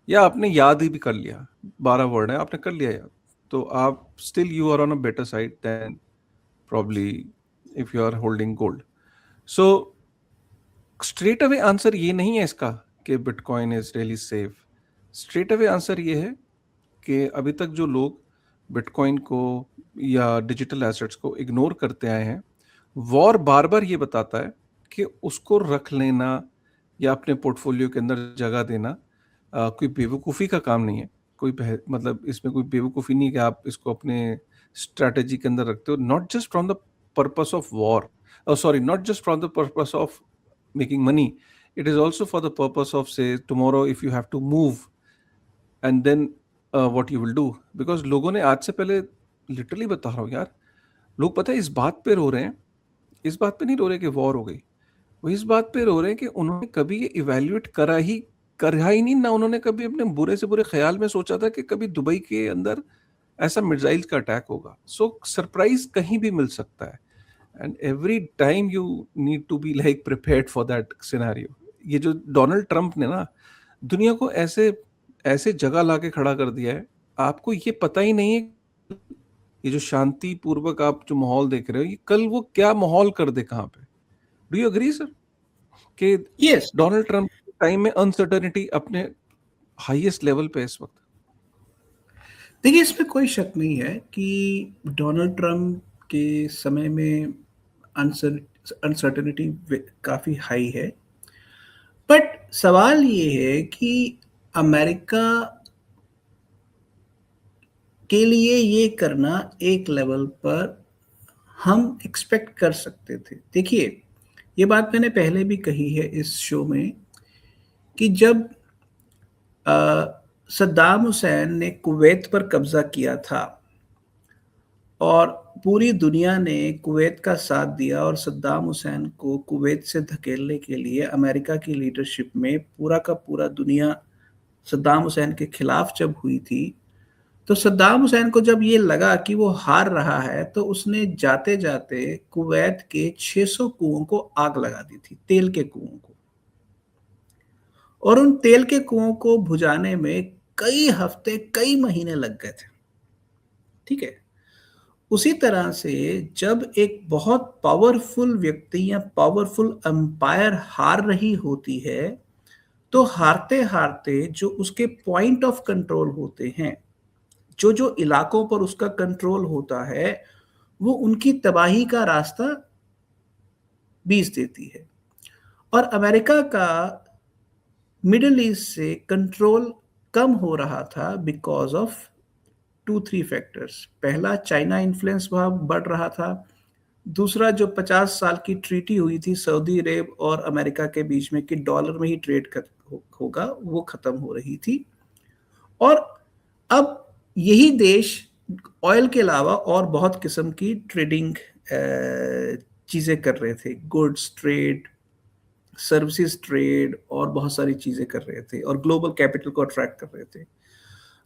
या आपने याद ही भी कर लिया, 12 वर्ड है आपने कर लिया याद, तो आप still you are on a better side than probably if you are holding gold. So straight away answer ये नहीं है इसका कि bitcoin is really safe. Straight away answer ये है कि अभी तक जो लोग बिटकॉइन को या डिजिटल एसेट्स को इग्नोर करते आए हैं, वॉर बार बार ये बताता है कि उसको रख लेना या अपने पोर्टफोलियो के अंदर जगह देना कोई बेवकूफ़ी का काम नहीं है. मतलब इसमें कोई बेवकूफ़ी नहीं है कि आप इसको अपने स्ट्रैटेजी के अंदर रखते हो. Not just from the purpose of war, sorry, not just from the purpose of making money, it is also for the purpose of, say, tomorrow if you have to move, and then what you will do. because लोगों ने आज से पहले, literally बता रहा हूँ यार, लोग पता है इस बात पे रो रहे हैं, इस बात पे नहीं रो रहे कि वॉर हो गई, वो इस बात पे रो रहे हैं कि उन्होंने कभी ये इवेल्युएट करा ही नहीं ना. उन्होंने कभी अपने बुरे से बुरे ख्याल में सोचा था कि कभी दुबई के अंदर ऐसा मिसाइल का अटैक होगा. सो सरप्राइज कहीं भी मिल सकता है, and every time you need to be like prepared for that scenario. ये जो डोनाल्ड ट्रंप ने ना दुनिया को ऐसे जगह लाके खड़ा कर दिया है, आपको ये पता ही नहीं है ये जो शांति पूर्वक आप जो माहौल देख रहे हो, ये कल वो क्या माहौल कर दे कहाँ पे. डू यू अग्री सर कि यस, डोनाल्ड ट्रंप टाइम में अनसर्टेनिटी अपने हाईएस्ट लेवल पे इस वक्त? देखिए इसमें कोई शक नहीं है कि डोनाल्ड ट्रंप के समय में अनसर्टेनिटी काफ़ी हाई है. बट सवाल ये है कि अमेरिका के लिए ये करना एक लेवल पर हम एक्सपेक्ट कर सकते थे. देखिए, ये बात मैंने पहले भी कही है इस शो में कि जब सद्दाम हुसैन ने कुवैत पर कब्जा किया था और पूरी दुनिया ने कुवैत का साथ दिया और सद्दाम हुसैन को कुवैत से धकेलने के लिए अमेरिका की लीडरशिप में पूरा का पूरा दुनिया सद्दाम हुसैन के खिलाफ जब हुई थी, तो सद्दाम हुसैन को जब ये लगा कि वो हार रहा है, तो उसने जाते जाते कुवैत के 600 कुओं को आग लगा दी थी, तेल के कुओं को. और उन तेल के कुओं को बुझाने में कई हफ्ते, कई महीने लग गए थे. ठीक है. उसी तरह से जब एक बहुत पावरफुल व्यक्ति या पावरफुल एम्पायर हार रही होती है, तो हारते हारते जो उसके पॉइंट ऑफ कंट्रोल होते हैं, जो जो इलाकों पर उसका कंट्रोल होता है, वो उनकी तबाही का रास्ता बीच देती है. और अमेरिका का मिडिल ईस्ट से कंट्रोल कम हो रहा था बिकॉज ऑफ 2-3 फैक्टर्स. पहला, चाइना इन्फ्लुएंस वहाँ बढ़ रहा था. दूसरा, जो 50 साल की ट्रीटी हुई थी सऊदी अरेब और अमेरिका के बीच में कि डॉलर में ही ट्रेड होगा, वो खत्म हो रही थी. और अब यही देश ऑयल के अलावा और बहुत किस्म की ट्रेडिंग चीज़ें कर रहे थे, गुड्स ट्रेड, सर्विसेज ट्रेड और बहुत सारी चीज़ें कर रहे थे और ग्लोबल कैपिटल को अट्रैक्ट कर रहे थे.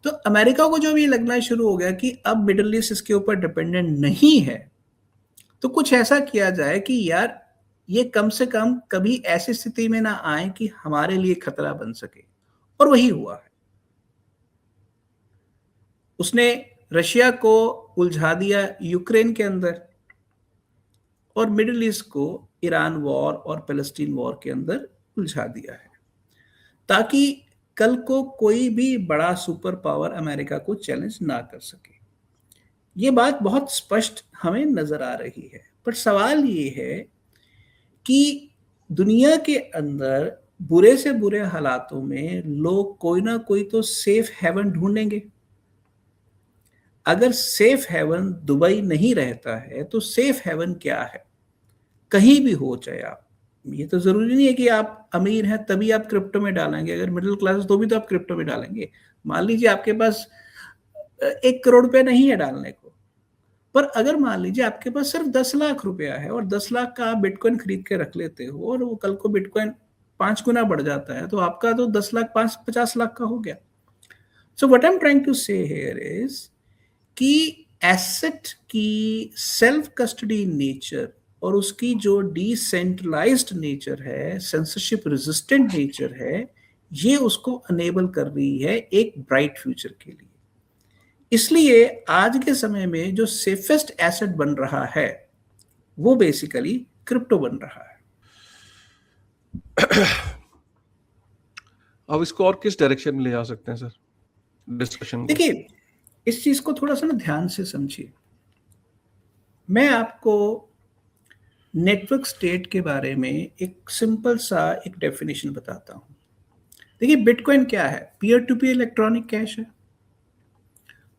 तो अमेरिका को जब ये लगना शुरू हो गया कि अब मिडिल ईस्ट इसके ऊपर डिपेंडेंट नहीं है, तो कुछ ऐसा किया जाए कि यार ये कम से कम कभी ऐसी स्थिति में ना आए कि हमारे लिए खतरा बन सके, और वही हुआ है। उसने रशिया को उलझा दिया यूक्रेन के अंदर, और मिडिल ईस्ट को ईरान वॉर और पैलेस्टीन वॉर के अंदर उलझा दिया है, ताकि कल को कोई भी बड़ा सुपर पावर अमेरिका को चैलेंज ना कर सके। ये बात बहुत स्पष्ट हमें नजर आ रही है। पर सवाल ये है कि दुनिया के अंदर बुरे से बुरे हालातों में लोग कोई ना कोई तो सेफ हेवन ढूंढेंगे। अगर सेफ हेवन दुबई नहीं रहता है तो सेफ हेवन क्या है? कहीं भी हो, चाहे आप, ये तो जरूरी नहीं है कि आप अमीर हैं तभी आप क्रिप्टो में डालेंगे। अगर मिडिल क्लास तो भी तो आप क्रिप्टो में डालेंगे। मान लीजिए आपके पास 1 करोड़ रुपया नहीं है डालने को, पर अगर मान लीजिए आपके पास सिर्फ 10 लाख रुपया है और 10 लाख का आप बिटकॉइन खरीद के रख लेते हो और वो कल को बिटकॉइन 5 गुना बढ़ जाता है, तो आपका तो 10 लाख 50 लाख का हो गया। So what I am trying to say here is कि एसेट की सेल्फ कस्टडी नेचर और उसकी जो डिसेंट्रलाइज्ड नेचर है, सेंसरशिप रेजिस्टेंट नेचर है, ये उसको अनेबल कर रही है एक ब्राइट फ्यूचर के लिए। इसलिए आज के समय में जो सेफेस्ट एसेट बन रहा है वो बेसिकली क्रिप्टो बन रहा है। अब इसको और किस डायरेक्शन में ले जा सकते हैं सर, डिस्कशन को? देखिए, इस चीज को थोड़ा सा ना ध्यान से समझिए। मैं आपको नेटवर्क स्टेट के बारे में एक सिंपल सा एक डेफिनेशन बताता हूं। देखिए, बिटकॉइन क्या है? Peer to peer electronic cash है।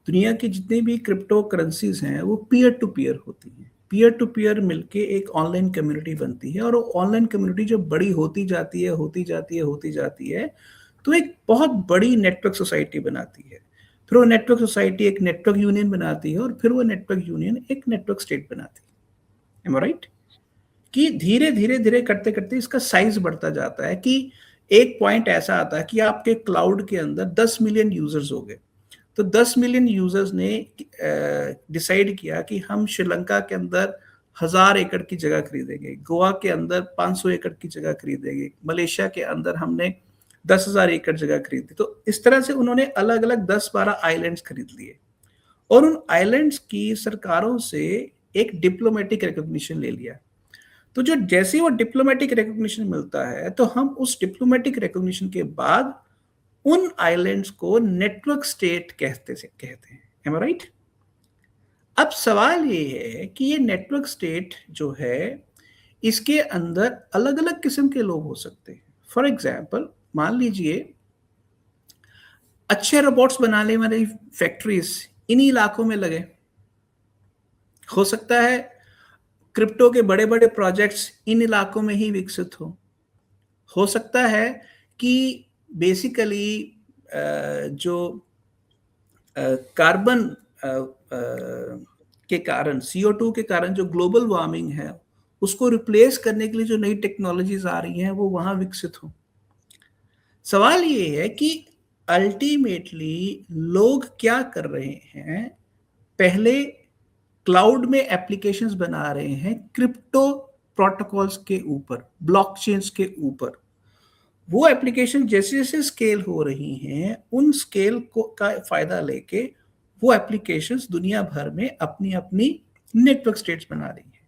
दुनिया की जितनी भी क्रिप्टो करेंसीज हैं वो पीयर टू पीयर होती हैं। पीयर टू पीयर मिलके एक ऑनलाइन कम्युनिटी बनती है, और वो ऑनलाइन कम्युनिटी जब बड़ी होती जाती है तो एक बहुत बड़ी नेटवर्क सोसाइटी बनाती है। फिर वो नेटवर्क सोसाइटी एक नेटवर्क यूनियन बनाती है, और फिर वो नेटवर्क यूनियन एक नेटवर्क स्टेट बनाती है। एम आई राइट? कि धीरे धीरे धीरे करते करते इसका साइज बढ़ता जाता है कि एक पॉइंट ऐसा आता है कि आपके क्लाउड के अंदर 10 मिलियन यूजर्स हो गए। तो 10 मिलियन यूजर्स ने डिसाइड किया कि हम श्रीलंका के अंदर 1000 एकड़ की जगह खरीदेंगे, गोवा के अंदर 500 एकड़ की जगह खरीदेंगे, मलेशिया के अंदर हमने 10,000 एकड़ जगह खरीदी। तो इस तरह से उन्होंने अलग अलग 10-12 आइलैंड्स खरीद लिए, और उन आइलैंड्स की सरकारों से एक डिप्लोमेटिक रिकॉग्निशन ले लिया। तो जो जैसे ही वो डिप्लोमेटिक रिकॉग्निशन मिलता है, तो हम उस डिप्लोमेटिक रिकॉग्निशन के बाद उन आइलैंड्स को नेटवर्क स्टेट कहते हैं। एम आई राइट? अब सवाल ये है कि ये नेटवर्क स्टेट जो है, इसके अंदर अलग अलग किस्म के लोग हो सकते हैं। फॉर एग्जाम्पल, मान लीजिए अच्छे रोबोट्स बनाने वाली फैक्ट्रीज इन्हीं इलाकों में लगे। हो सकता है क्रिप्टो के बड़े बड़े प्रोजेक्ट्स इन इलाकों में ही विकसित हो सकता है कि बेसिकली जो कार्बन के कारण, CO2 के कारण जो ग्लोबल वार्मिंग है, उसको रिप्लेस करने के लिए जो नई टेक्नोलॉजीज आ रही हैं वो वहां विकसित हो। सवाल ये है कि अल्टीमेटली लोग क्या कर रहे हैं? पहले क्लाउड में एप्लीकेशंस बना रहे हैं क्रिप्टो प्रोटोकॉल्स के ऊपर, ब्लॉकचेन्स के ऊपर। वो एप्लीकेशन जैसे जैसे स्केल हो रही हैं, उन स्केल को का फायदा लेके वो एप्लीकेशंस दुनिया भर में अपनी अपनी नेटवर्क स्टेट्स बना रही हैं।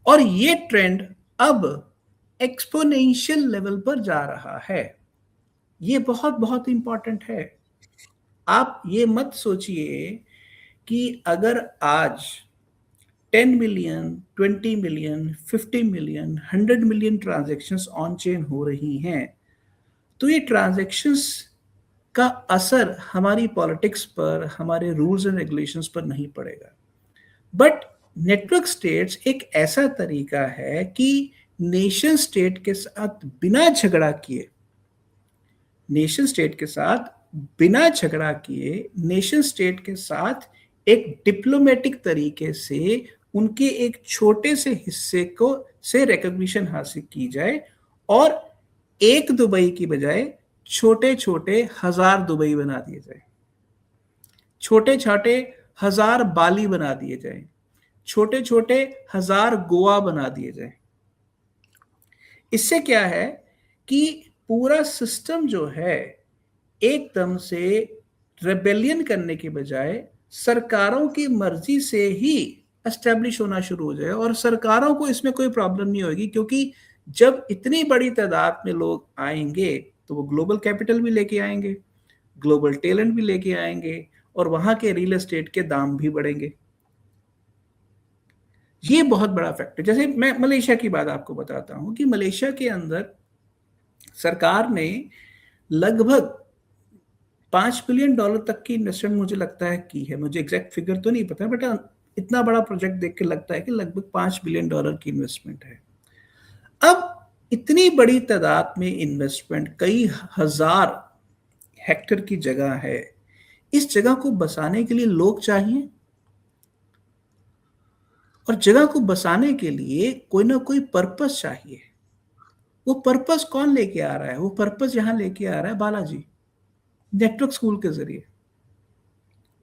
और ये ट्रेंड अब एक्सपोनेंशियल लेवल पर जा रहा है। ये बहुत बहुत इंपॉर्टेंट है। आप ये मत सोचिए कि अगर आज 10 million, 20 million, 50 million, 100 million transactions on chain हो रही हैं, तो ये ट्रांजैक्शंस का असर हमारी पॉलिटिक्स पर, हमारे रूल्स एंड रेगुलेशंस पर नहीं पड़ेगा। बट नेटवर्क स्टेट्स एक ऐसा तरीका है कि नेशन स्टेट के साथ बिना झगड़ा किए, नेशन स्टेट के साथ एक डिप्लोमेटिक तरीके से उनके एक छोटे से हिस्से को से रिकॉग्निशन हासिल की जाए, और एक दुबई की बजाय छोटे छोटे 1000 दुबई बना दिए जाए, छोटे छोटे 1000 बाली बना दिए जाए, छोटे छोटे 1000 गोवा बना दिए जाए। इससे क्या है कि पूरा सिस्टम जो है एकदम से रेबेलियन करने के बजाय सरकारों की मर्जी से ही एस्टेब्लिश होना शुरू हो जाए, और सरकारों को इसमें कोई प्रॉब्लम नहीं होगी, क्योंकि जब इतनी बड़ी तादाद में लोग आएंगे तो वो ग्लोबल कैपिटल भी लेके आएंगे, ग्लोबल टैलेंट भी लेके आएंगे, और वहां के रियल एस्टेट के दाम भी बढ़ेंगे। ये बहुत बड़ा फैक्टर। जैसे मैं मलेशिया की बात आपको बताता हूं कि मलेशिया के अंदर सरकार ने लगभग $5 बिलियन तक की इन्वेस्टमेंट मुझे लगता है की है, मुझे एग्जैक्ट फिगर तो नहीं पता, बट इतना बड़ा प्रोजेक्ट देख के लगता है कि लगभग $5 बिलियन की इन्वेस्टमेंट है। अब इतनी बड़ी तादाद में इन्वेस्टमेंट, कई हजार हेक्टेयर की जगह है, इस जगह को बसाने के लिए लोग चाहिए, और जगह को बसाने के लिए कोई ना कोई पर्पस चाहिए। वो पर्पस कौन लेके आ रहा है? वो पर्पस यहां लेके आ रहा है बालाजी, नेटवर्क स्कूल के जरिए।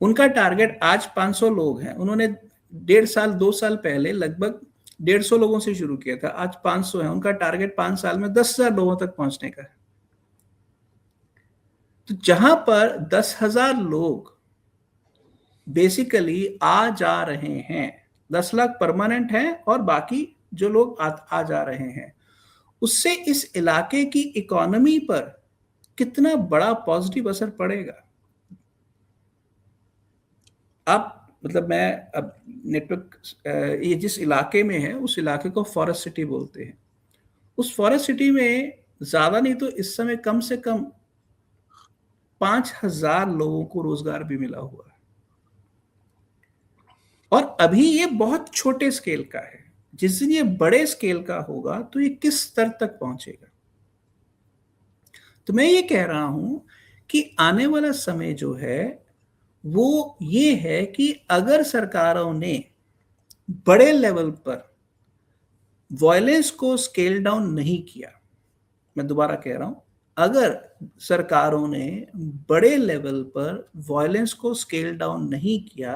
उनका टारगेट आज 500 लोग हैं, उन्होंने 1.5 साल 2 साल पहले लगभग 150 लोगों से शुरू किया था, आज 500 है। उनका टारगेट 5 साल में 10,000 लोगों तक पहुंचने का है। तो जहां पर 10,000 लोग बेसिकली आ जा रहे हैं, 10 लाख परमानेंट हैं और बाकी जो लोग आ जा रहे हैं, उससे इस इलाके की इकोनॉमी पर कितना बड़ा पॉजिटिव असर पड़ेगा। आप मतलब मैं अब नेटवर्क, ये जिस इलाके में है उस इलाके को फॉरेस्ट सिटी बोलते हैं। उस फॉरेस्ट सिटी में ज्यादा नहीं तो इस समय कम से कम 5,000 लोगों को रोजगार भी मिला हुआ है, और अभी ये बहुत छोटे स्केल का है। जिस दिन ये बड़े स्केल का होगा तो ये किस स्तर तक पहुंचेगा। तो मैं ये कह रहा हूं कि आने वाला समय जो है वो ये है कि अगर सरकारों ने बड़े लेवल पर वायलेंस को स्केल डाउन नहीं किया, मैं दोबारा कह रहा हूं, अगर सरकारों ने बड़े लेवल पर वायलेंस को स्केल डाउन नहीं किया,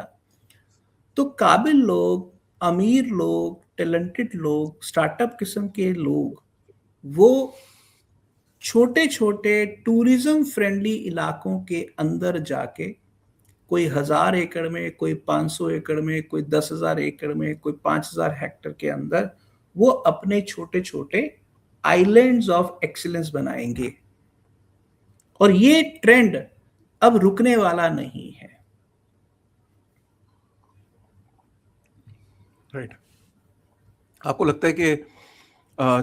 तो काबिल लोग, अमीर लोग, टैलेंटेड लोग, स्टार्टअप किस्म के लोग, वो छोटे छोटे टूरिज्म फ्रेंडली इलाकों के अंदर जाके, कोई 1,000 एकड़ में, कोई 500 एकड़ में, कोई 10,000 एकड़ में, कोई 5,000 हेक्टेयर के अंदर, वो अपने छोटे छोटे आइलैंड्स ऑफ एक्सीलेंस बनाएंगे। और ये ट्रेंड अब रुकने वाला नहीं है। राइट। आपको लगता है कि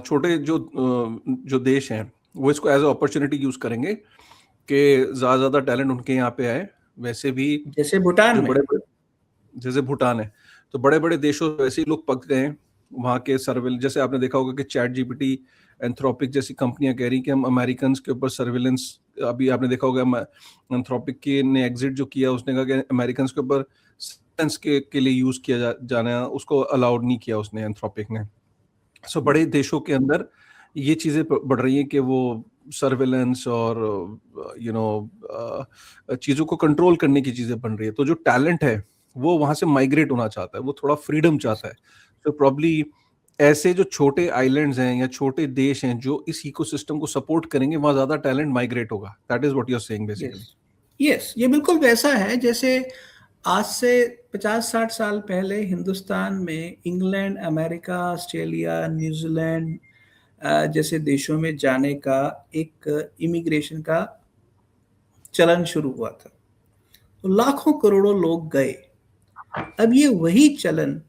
छोटे जो देश हैं वो इसको एज ए अपॉर्चुनिटी यूज करेंगे कि ज्यादा टैलेंट उनके यहाँ पे आए? वैसे भी जैसे भूटान जो में, बड़े बड़े, जैसे भूटान है, तो बड़े बड़े देशों से वैसे ही लोग पक गए हैं। वहाँ के सर्विल, जैसे आपने देखा होगा कि चैट जीपीटी, एंथ्रोपिक जैसी कंपनियां कह रही कि हम अमेरिकन के ऊपर सर्विलेंस, अभी आपने देखा होगा एंथ्रोपिक के ने एग्जिट जो किया, उसने कहा कि अमेरिकन के ऊपर सर्विलेंस के लिए यूज किया जाना, उसको अलाउड नहीं किया उसने, एंथ्रोपिक ने। सो बड़े देशों के अंदर ये चीजें बढ़ रही हैं कि वो सर्वेलेंस और चीजों को कंट्रोल करने की चीजें बन रही है। तो जो टैलेंट है वो वहां से माइग्रेट होना चाहता है, वो थोड़ा फ्रीडम चाहता है। तो प्रॉब्ली ऐसे जो छोटे आइलैंड्स हैं या छोटे देश हैं जो इस इकोसिस्टम को सपोर्ट करेंगे, वहां ज्यादा टैलेंट माइग्रेट होगा। That is what you are saying basically. Yes, ये बिल्कुल वैसा है जैसे आज से 50-60 साल पहले हिंदुस्तान में इंग्लैंड, अमेरिका, ऑस्ट्रेलिया, न्यूजीलैंड जैसे देशों में जाने का एक इमिग्रेशन का चलन शुरू हुआ था, तो लाखों करोड़ों लोग गए। अब ये वही चलन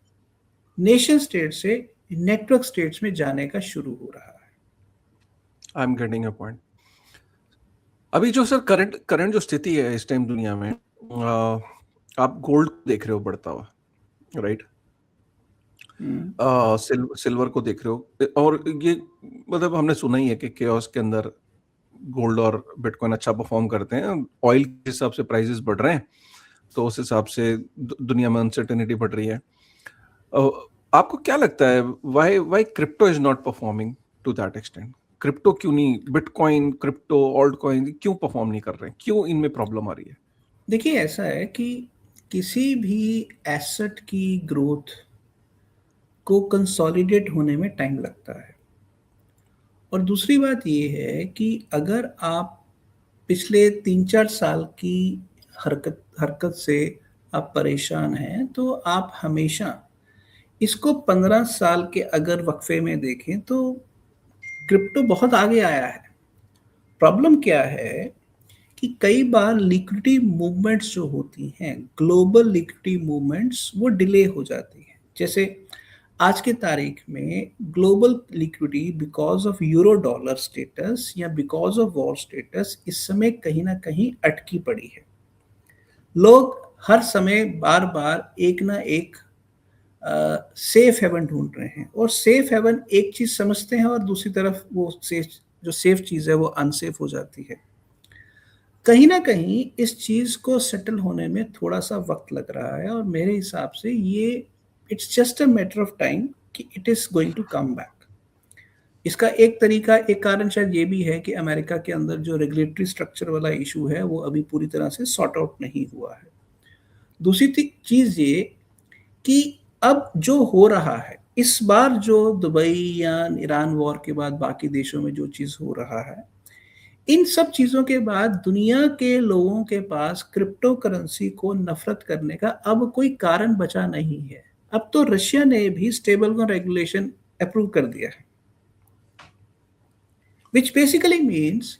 नेशन स्टेट से नेटवर्क स्टेट्स में जाने का शुरू हो रहा है। I am getting your point. अभी जो सर करंट जो स्थिति है इस टाइम दुनिया में, आप गोल्ड देख रहे हो बढ़ता हुआ, राइट? सिल्वर को देख रहे हो, और ये मतलब हमने सुना ही है कि केओस के अंदर गोल्ड और बिटकॉइन अच्छा परफॉर्म करते हैं। ऑयल के हिसाब से प्राइसेस बढ़ रहे हैं, तो उस हिसाब से दुनिया में अनसर्टेनिटी बढ़ रही है। आपको क्या लगता है, why crypto is not performing to that extent? Crypto क्यों नहीं, बिटकॉइन, क्रिप्टो, ऑल्ट कॉइन क्यों परफॉर्म नहीं कर रहे हैं? क्यों इनमें प्रॉब्लम आ रही है? देखिए, ऐसा है कि किसी भी एसेट की ग्रोथ को कंसोलिडेट होने में टाइम लगता है, और दूसरी बात ये है कि अगर आप पिछले 3-4 साल की हरकत से आप परेशान हैं, तो आप हमेशा इसको 15 साल के अगर वक्फे में देखें तो क्रिप्टो बहुत आगे आया है। प्रॉब्लम क्या है कि कई बार लिक्विडिटी मूवमेंट्स जो होती हैं, ग्लोबल लिक्विडिटी मूवमेंट्स, वो डिले हो जाती हैं। जैसे आज के तारीख में global liquidity because of euro dollar status या बिकॉज ऑफ वॉर स्टेटस इस समय कहीं ना कहीं अटकी पड़ी है। लोग हर समय बार बार एक ना एक सेफ हेवन ढूंढ रहे हैं, और सेफ हेवन एक चीज समझते हैं और दूसरी तरफ वो सेफ चीज है वो अनसेफ हो जाती है। कहीं ना कहीं इस चीज को सेटल होने में थोड़ा सा वक्त लग रहा है, और मेरे हिसाब से ये it's just a matter of time कि it is going to come back. इसका एक कारण शायद ये भी है कि अमेरिका के अंदर जो रेगुलेटरी स्ट्रक्चर वाला इशू है वो अभी पूरी तरह से सॉर्ट आउट नहीं हुआ है। दूसरी चीज ये कि अब जो हो रहा है इस बार, जो दुबई या ईरान वॉर के बाद बाकी देशों में जो चीज हो रहा है, इन सब चीजों के बाद दुनिया के लोगों के पास क्रिप्टो करेंसी को नफरत करने का अब कोई कारण बचा नहीं है। अब तो रशिया ने भी स्टेबल कॉइन रेगुलेशन अप्रूव कर दिया है, विच बेसिकली मीन्स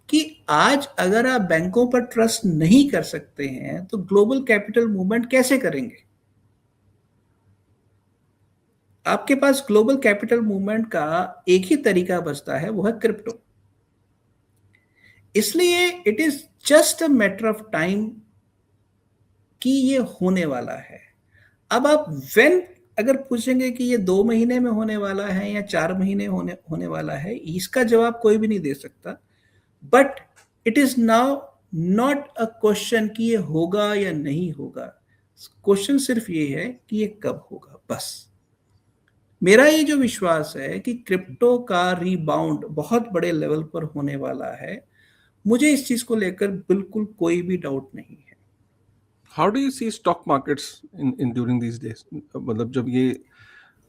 कि आज अगर आप बैंकों पर ट्रस्ट नहीं कर सकते हैं तो ग्लोबल कैपिटल मूवमेंट कैसे करेंगे? आपके पास ग्लोबल कैपिटल मूवमेंट का एक ही तरीका बचता है, वो है क्रिप्टो। इसलिए it is just a matter of time कि ये होने वाला है। अब आप अगर पूछेंगे कि ये 2 महीने में होने वाला है या 4 महीने होने वाला है, इसका जवाब कोई भी नहीं दे सकता। But it is now not a question कि ये होगा या नहीं होगा। क्वेश्चन सिर्फ ये है कि ये कब होगा, बस। मेरा ये जो विश्वास है कि क्रिप्टो का रीबाउंड बहुत बड़े लेवल पर होने वाला है, मुझे इस चीज को लेकर बिल्कुल कोई भी डाउट नहीं है। How do you see stock markets in during these days? मतलब जब ये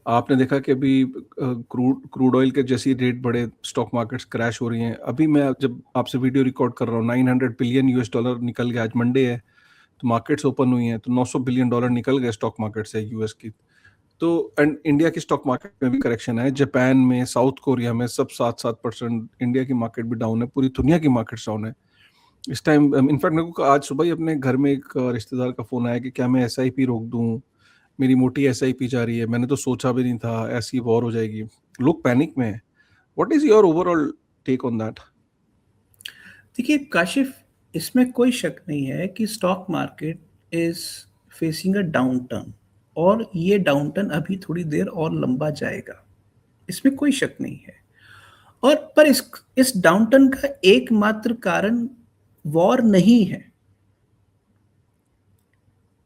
आपने देखा कि अभी क्रूड ऑयल के जैसी रेट बढ़े, स्टॉक मार्केट्स क्रैश हो रही हैं। अभी मैं जब आपसे वीडियो रिकॉर्ड कर रहा हूँ, $900 बिलियन निकल गया। आज मंडे है तो मार्केट्स ओपन हुई हैं, तो $900 बिलियन निकल गए स्टॉक मार्केट से यूएस की। तो एंड इंडिया की स्टॉक मार्केट में भी करेक्शन है, जापान में, साउथ कोरिया में, सब 7-7%। इंडिया की मार्केट भी डाउन है, पूरी दुनिया की मार्केट डाउन है इस टाइम। इनफैक्ट मेरे को आज सुबह ही अपने घर में एक रिश्तेदार का फोन आया कि क्या मैं SIP रोक दूं, मेरी मोटी SIP जा रही है। मैंने तो सोचा भी नहीं था ऐसी वॉर हो जाएगी। लोग पैनिक में है। What is your overall take on that? देखिए काशिफ, इसमें कोई शक नहीं है कि stock market is facing a downturn, और ये डाउन टर्न अभी थोड़ी देर और लंबा जाएगा, इसमें कोई शक नहीं है। और पर इस डाउन टर्न का एकमात्र कारण वॉर नहीं है।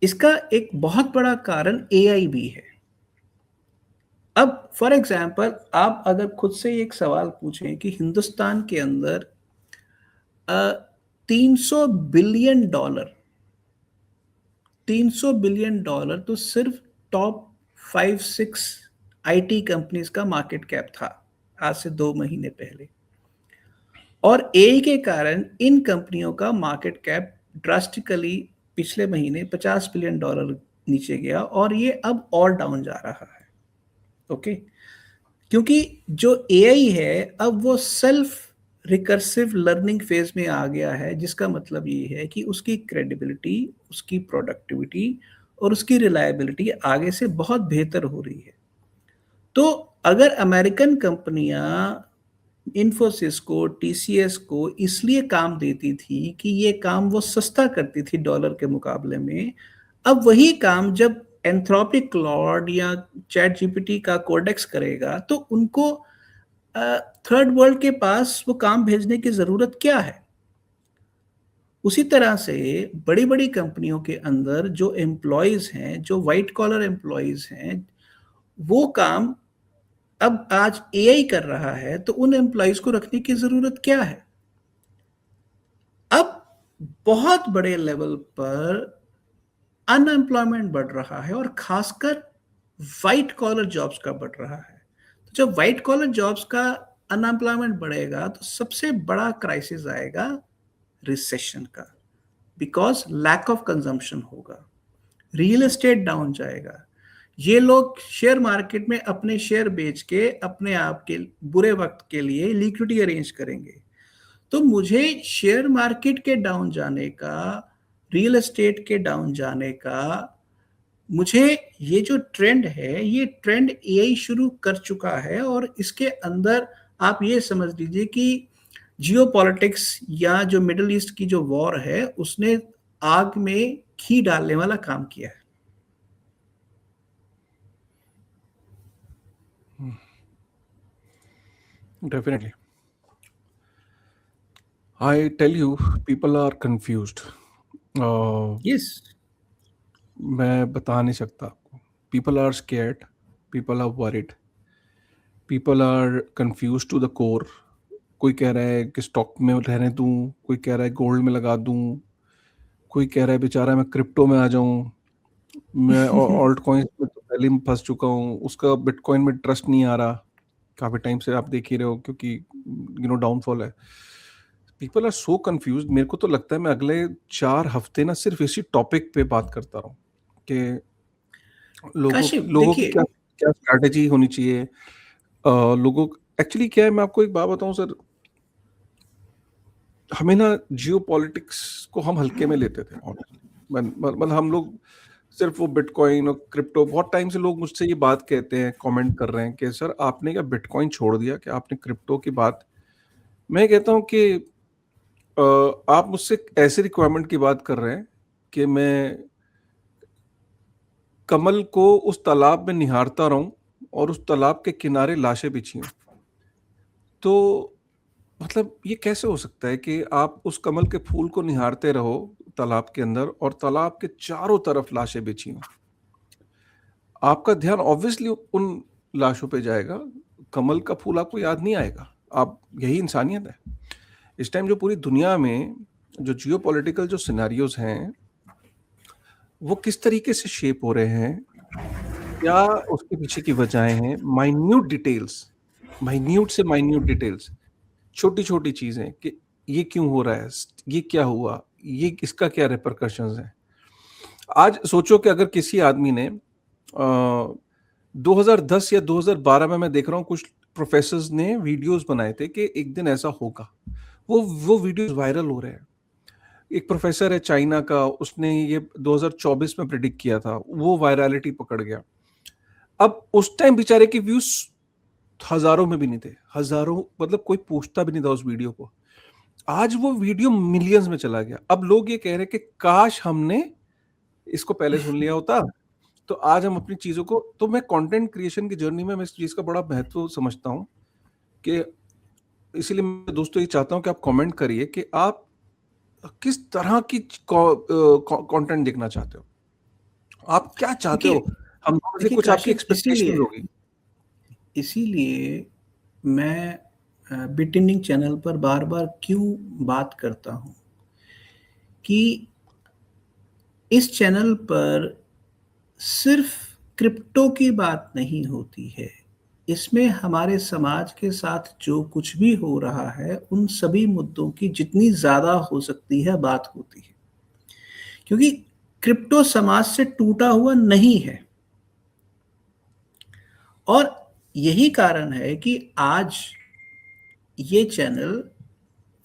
इसका एक बहुत बड़ा कारण AI भी है। अब फॉर एग्जाम्पल, आप अगर खुद से एक सवाल पूछें कि हिंदुस्तान के अंदर 300 बिलियन डॉलर 300 बिलियन डॉलर तो सिर्फ टॉप 5-6 IT कंपनीज का मार्केट कैप था आज से 2 महीने पहले, और AI के कारण इन कंपनियों का मार्केट कैप ड्रास्टिकली पिछले महीने $50 बिलियन नीचे गया, और ये अब और डाउन जा रहा है। ओके, क्योंकि जो AI है अब वो सेल्फ रिकर्सिव लर्निंग फेज में आ गया है, जिसका मतलब ये है कि उसकी क्रेडिबिलिटी, उसकी प्रोडक्टिविटी और उसकी रिलायबिलिटी आगे से बहुत बेहतर हो रही है। तो अगर अमेरिकन कंपनियां इन्फोसिस को, TCS को इसलिए काम देती थी कि ये काम वो सस्ता करती थी डॉलर के मुकाबले में, अब वही काम जब एंथ्रोपिक क्लॉड या चैट GPT का कोडेक्स करेगा तो उनको थर्ड वर्ल्ड के पास वो काम भेजने की जरूरत क्या है? उसी तरह से बड़ी बड़ी कंपनियों के अंदर जो एम्प्लॉयज हैं, जो वाइट कॉलर एम्प्लॉयज हैं, वो काम अब आज AI कर रहा है, तो उन एम्प्लॉयज को रखने की जरूरत क्या है? अब बहुत बड़े लेवल पर अनएम्प्लॉयमेंट बढ़ रहा है, और खासकर व्हाइट कॉलर जॉब्स का बढ़ रहा है। तो जब व्हाइट कॉलर जॉब्स का अनएम्प्लॉयमेंट बढ़ेगा तो सबसे बड़ा क्राइसिस आएगा रिसेशन का, बिकॉज लैक ऑफ कंजम्पशन होगा, रियल एस्टेट डाउन जाएगा, ये लोग शेयर मार्केट में अपने शेयर बेच के अपने आप के बुरे वक्त के लिए लिक्विडिटी अरेंज करेंगे। तो मुझे शेयर मार्केट के डाउन जाने का, रियल एस्टेट के डाउन जाने का, मुझे ये जो ट्रेंड है, ये ट्रेंड एआई शुरू कर चुका है, और इसके अंदर आप ये समझ लीजिए कि जियोपॉलिटिक्स या जो मिडिल ईस्ट की जो वॉर है उसने आग में घी डालने वाला काम किया है। Definitely. I tell you, people are confused. Yes, मैं बता नहीं सकता आपको. People are scared. People are worried. People are confused to the core. कोई कह रहा है कि स्टॉक में रहने दूं, कोई कह रहा है गोल्ड में लगा दूं, कोई कह रहा है बेचारा मैं क्रिप्टो में आ जाऊं, मैं ऑल्ट कॉइन्स में तो पहले ही फंस चुका हूं, उसका बिटकॉइन में ट्रस्ट नहीं आ रहा, काफी टाइम से आप देख ही रहे हो क्योंकि डाउनफॉल है. People are so confuse. मेरे को तो लगता है मैं अगले 4 हफ्ते ना सिर्फ इसी टॉपिक पे बात करता रहूं कि काशिफ लोगों की देखिए, क्या क्या स्ट्रैटेजी होनी चाहिए. लोगों एक्चुअली क्या है, मैं आपको एक बात बताऊं सर, हमें ना जियो पॉलिटिक्स को हम हल्के में लेते थे. मतलब हम लोग सिर्फ वो बिटकॉइन और क्रिप्टो, बहुत टाइम से लोग मुझसे ये बात कहते हैं, कमेंट कर रहे हैं कि सर आपने क्या बिटकॉइन छोड़ दिया, कि आपने क्रिप्टो की बात. मैं कहता हूं कि आप मुझसे ऐसे रिक्वायरमेंट की बात कर रहे हैं कि मैं कमल को उस तालाब में निहारता रहूं और उस तालाब के किनारे लाशें बिछी हों. तो मतलब ये कैसे हो सकता है कि आप उस कमल के फूल को निहारते रहो तालाब के अंदर और तालाब के चारों तरफ लाशें बिछी हों. आपका ध्यान ऑब्वियसली उन लाशों पे जाएगा, कमल का फूल आपको याद नहीं आएगा. आप, यही इंसानियत है. इस टाइम जो पूरी दुनिया में जो जियोपॉलिटिकल जो सिनेरियोज हैं वो किस तरीके से शेप हो रहे हैं, क्या उसके पीछे की वजहें हैं, माइन्यूट से माइन्यूट डिटेल्स, छोटी छोटी चीजें कि ये क्यों हो रहा है, ये क्या हुआ, ये इसका क्या रिपरकशंस है. आज सोचो कि अगर किसी आदमी ने 2010 या 2012 में, मैं देख रहा हूँ कुछ प्रोफेसर्स ने वीडियोस बनाए थे कि एक दिन ऐसा होगा, वो वीडियोस वायरल हो रहे हैं. एक प्रोफेसर है चाइना का, उसने ये 2024 में प्रेडिक्ट किया था, वो वायरलिटी पकड़ गया. अब उस टाइम बेचारे के व्यूज हजारों में भी नहीं थे, हजारों मतलब कोई पूछता भी नहीं था उस वीडियो को. आज वो वीडियो मिलियंस में चला गया. अब लोग ये कह रहे हैं कि काश हमने इसको पहले सुन लिया होता, तो आज हम अपनी चीजों को. तो मैं कंटेंट क्रिएशन की जर्नी में मैं इस चीज का बड़ा महत्व समझता हूं कि इसीलिए मैं दोस्तों ये चाहता हूं कि आप कमेंट करिए कि आप किस तरह की कंटेंट देखना चाहते हो, आप क्या चाहते हो. हम दोनों से देखिए कुछ आपकी काशिफ, एक्सपेक्टेशन होगी. इसीलिए मैं बिटिनिंग चैनल पर बार बार क्यों बात करता हूं कि इस चैनल पर सिर्फ क्रिप्टो की बात नहीं होती है, इसमें हमारे समाज के साथ जो कुछ भी हो रहा है उन सभी मुद्दों की जितनी ज्यादा हो सकती है बात होती है, क्योंकि क्रिप्टो समाज से टूटा हुआ नहीं है. और यही कारण है कि आज ये channel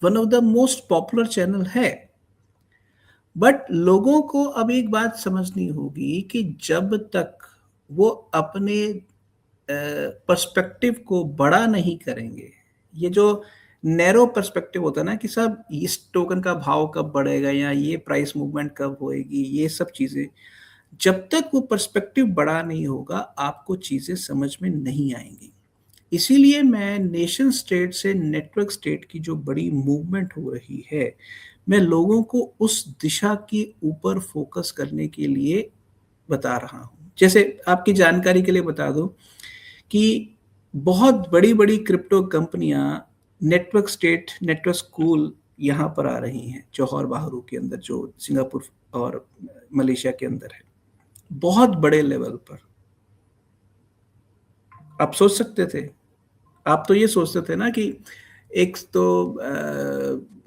one of the most popular channel है. बट लोगों को अब एक बात समझनी होगी कि जब तक वो अपने पर्सपेक्टिव को बड़ा नहीं करेंगे, ये जो नैरो पर्सपेक्टिव होता है ना कि सब इस टोकन का भाव कब बढ़ेगा या ये प्राइस मूवमेंट कब होएगी, ये सब चीजें, जब तक वो पर्सपेक्टिव बड़ा नहीं होगा आपको चीजें समझ में नहीं आएंगी. इसीलिए मैं नेशन स्टेट से नेटवर्क स्टेट की जो बड़ी मूवमेंट हो रही है, मैं लोगों को उस दिशा के ऊपर फोकस करने के लिए बता रहा हूं. जैसे आपकी जानकारी के लिए बता दूं कि बहुत बड़ी बड़ी क्रिप्टो कंपनियां नेटवर्क स्टेट, नेटवर्क स्कूल यहां पर आ रही हैं जौहर बाहरू के अंदर, जो सिंगापुर और मलेशिया के अंदर है, बहुत बड़े लेवल पर. आप सोच सकते थे आप तो ये सोचते थे ना कि एक तो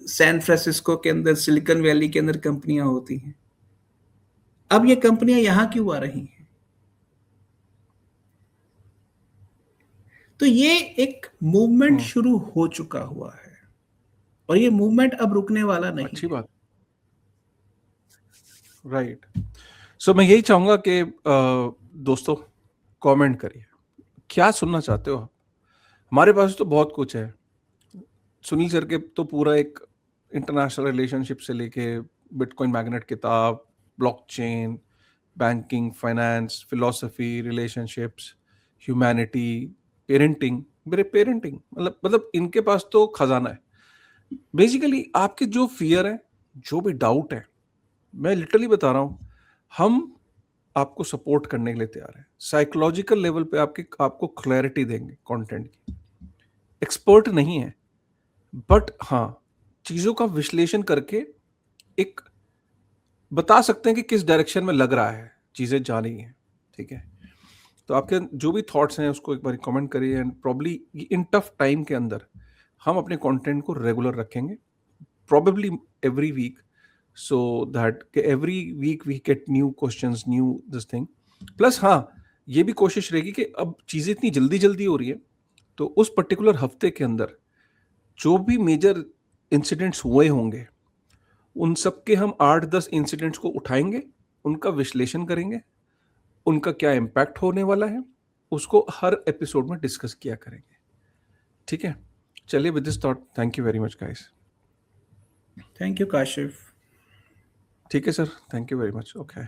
सैन फ्रांसिस्को के अंदर, सिलिकॉन वैली के अंदर कंपनियां होती हैं, अब ये कंपनियां यहां क्यों आ रही हैं? तो ये एक मूवमेंट शुरू हो चुका हुआ है और ये मूवमेंट अब रुकने वाला नहीं अच्छी है। बात, राइट। सो मैं यही चाहूंगा कि दोस्तों कमेंट करिए, क्या सुनना चाहते हो आप? हमारे पास तो बहुत कुछ है। सुनील सर के तो पूरा एक इंटरनेशनल रिलेशनशिप से लेके बिटकॉइन मैग्नेट किताब, blockchain, banking, finance, philosophy, relationships, humanity, parenting, मेरे पेरेंटिंग मतलब इनके पास तो खजाना है। बेसिकली आपके जो फियर है, जो भी डाउट है, मैं लिटरली बता रहा हूँ, हम आपको सपोर्ट करने के लिए तैयार है। साइकोलॉजिकल लेवल पे आपको क्लैरिटी देंगे कंटेंट की। एक्सपर्ट नहीं है, बट हाँ, चीजों का विश्लेषण करके एक बता सकते हैं कि किस डायरेक्शन में लग रहा है चीजें जानी है। ठीक है, तो आपके जो भी थॉट्स हैं उसको एक बार कमेंट करिए, and probably in tough time के अंदर हम अपने कंटेंट को रेगुलर रखेंगे, probably every week, so that every week we get new questions, new this thing. Plus हाँ, ये भी कोशिश रहेगी कि अब चीज़ें इतनी जल्दी जल्दी हो रही है, तो उस पर्टिकुलर हफ्ते के अंदर जो भी मेजर इंसिडेंट्स हुए होंगे, उन सब के हम 8-10 इंसिडेंट्स को उठाएंगे, उनका विश्लेषण करेंगे, उनका क्या इम्पैक्ट होने वाला है, उसको हर एपिसोड में डिस्कस किया करेंगे। ठीक है, चलिए, with this thought, thank you very much guys. Thank you Kashif. ठीक है sir, thank you very much. Okay.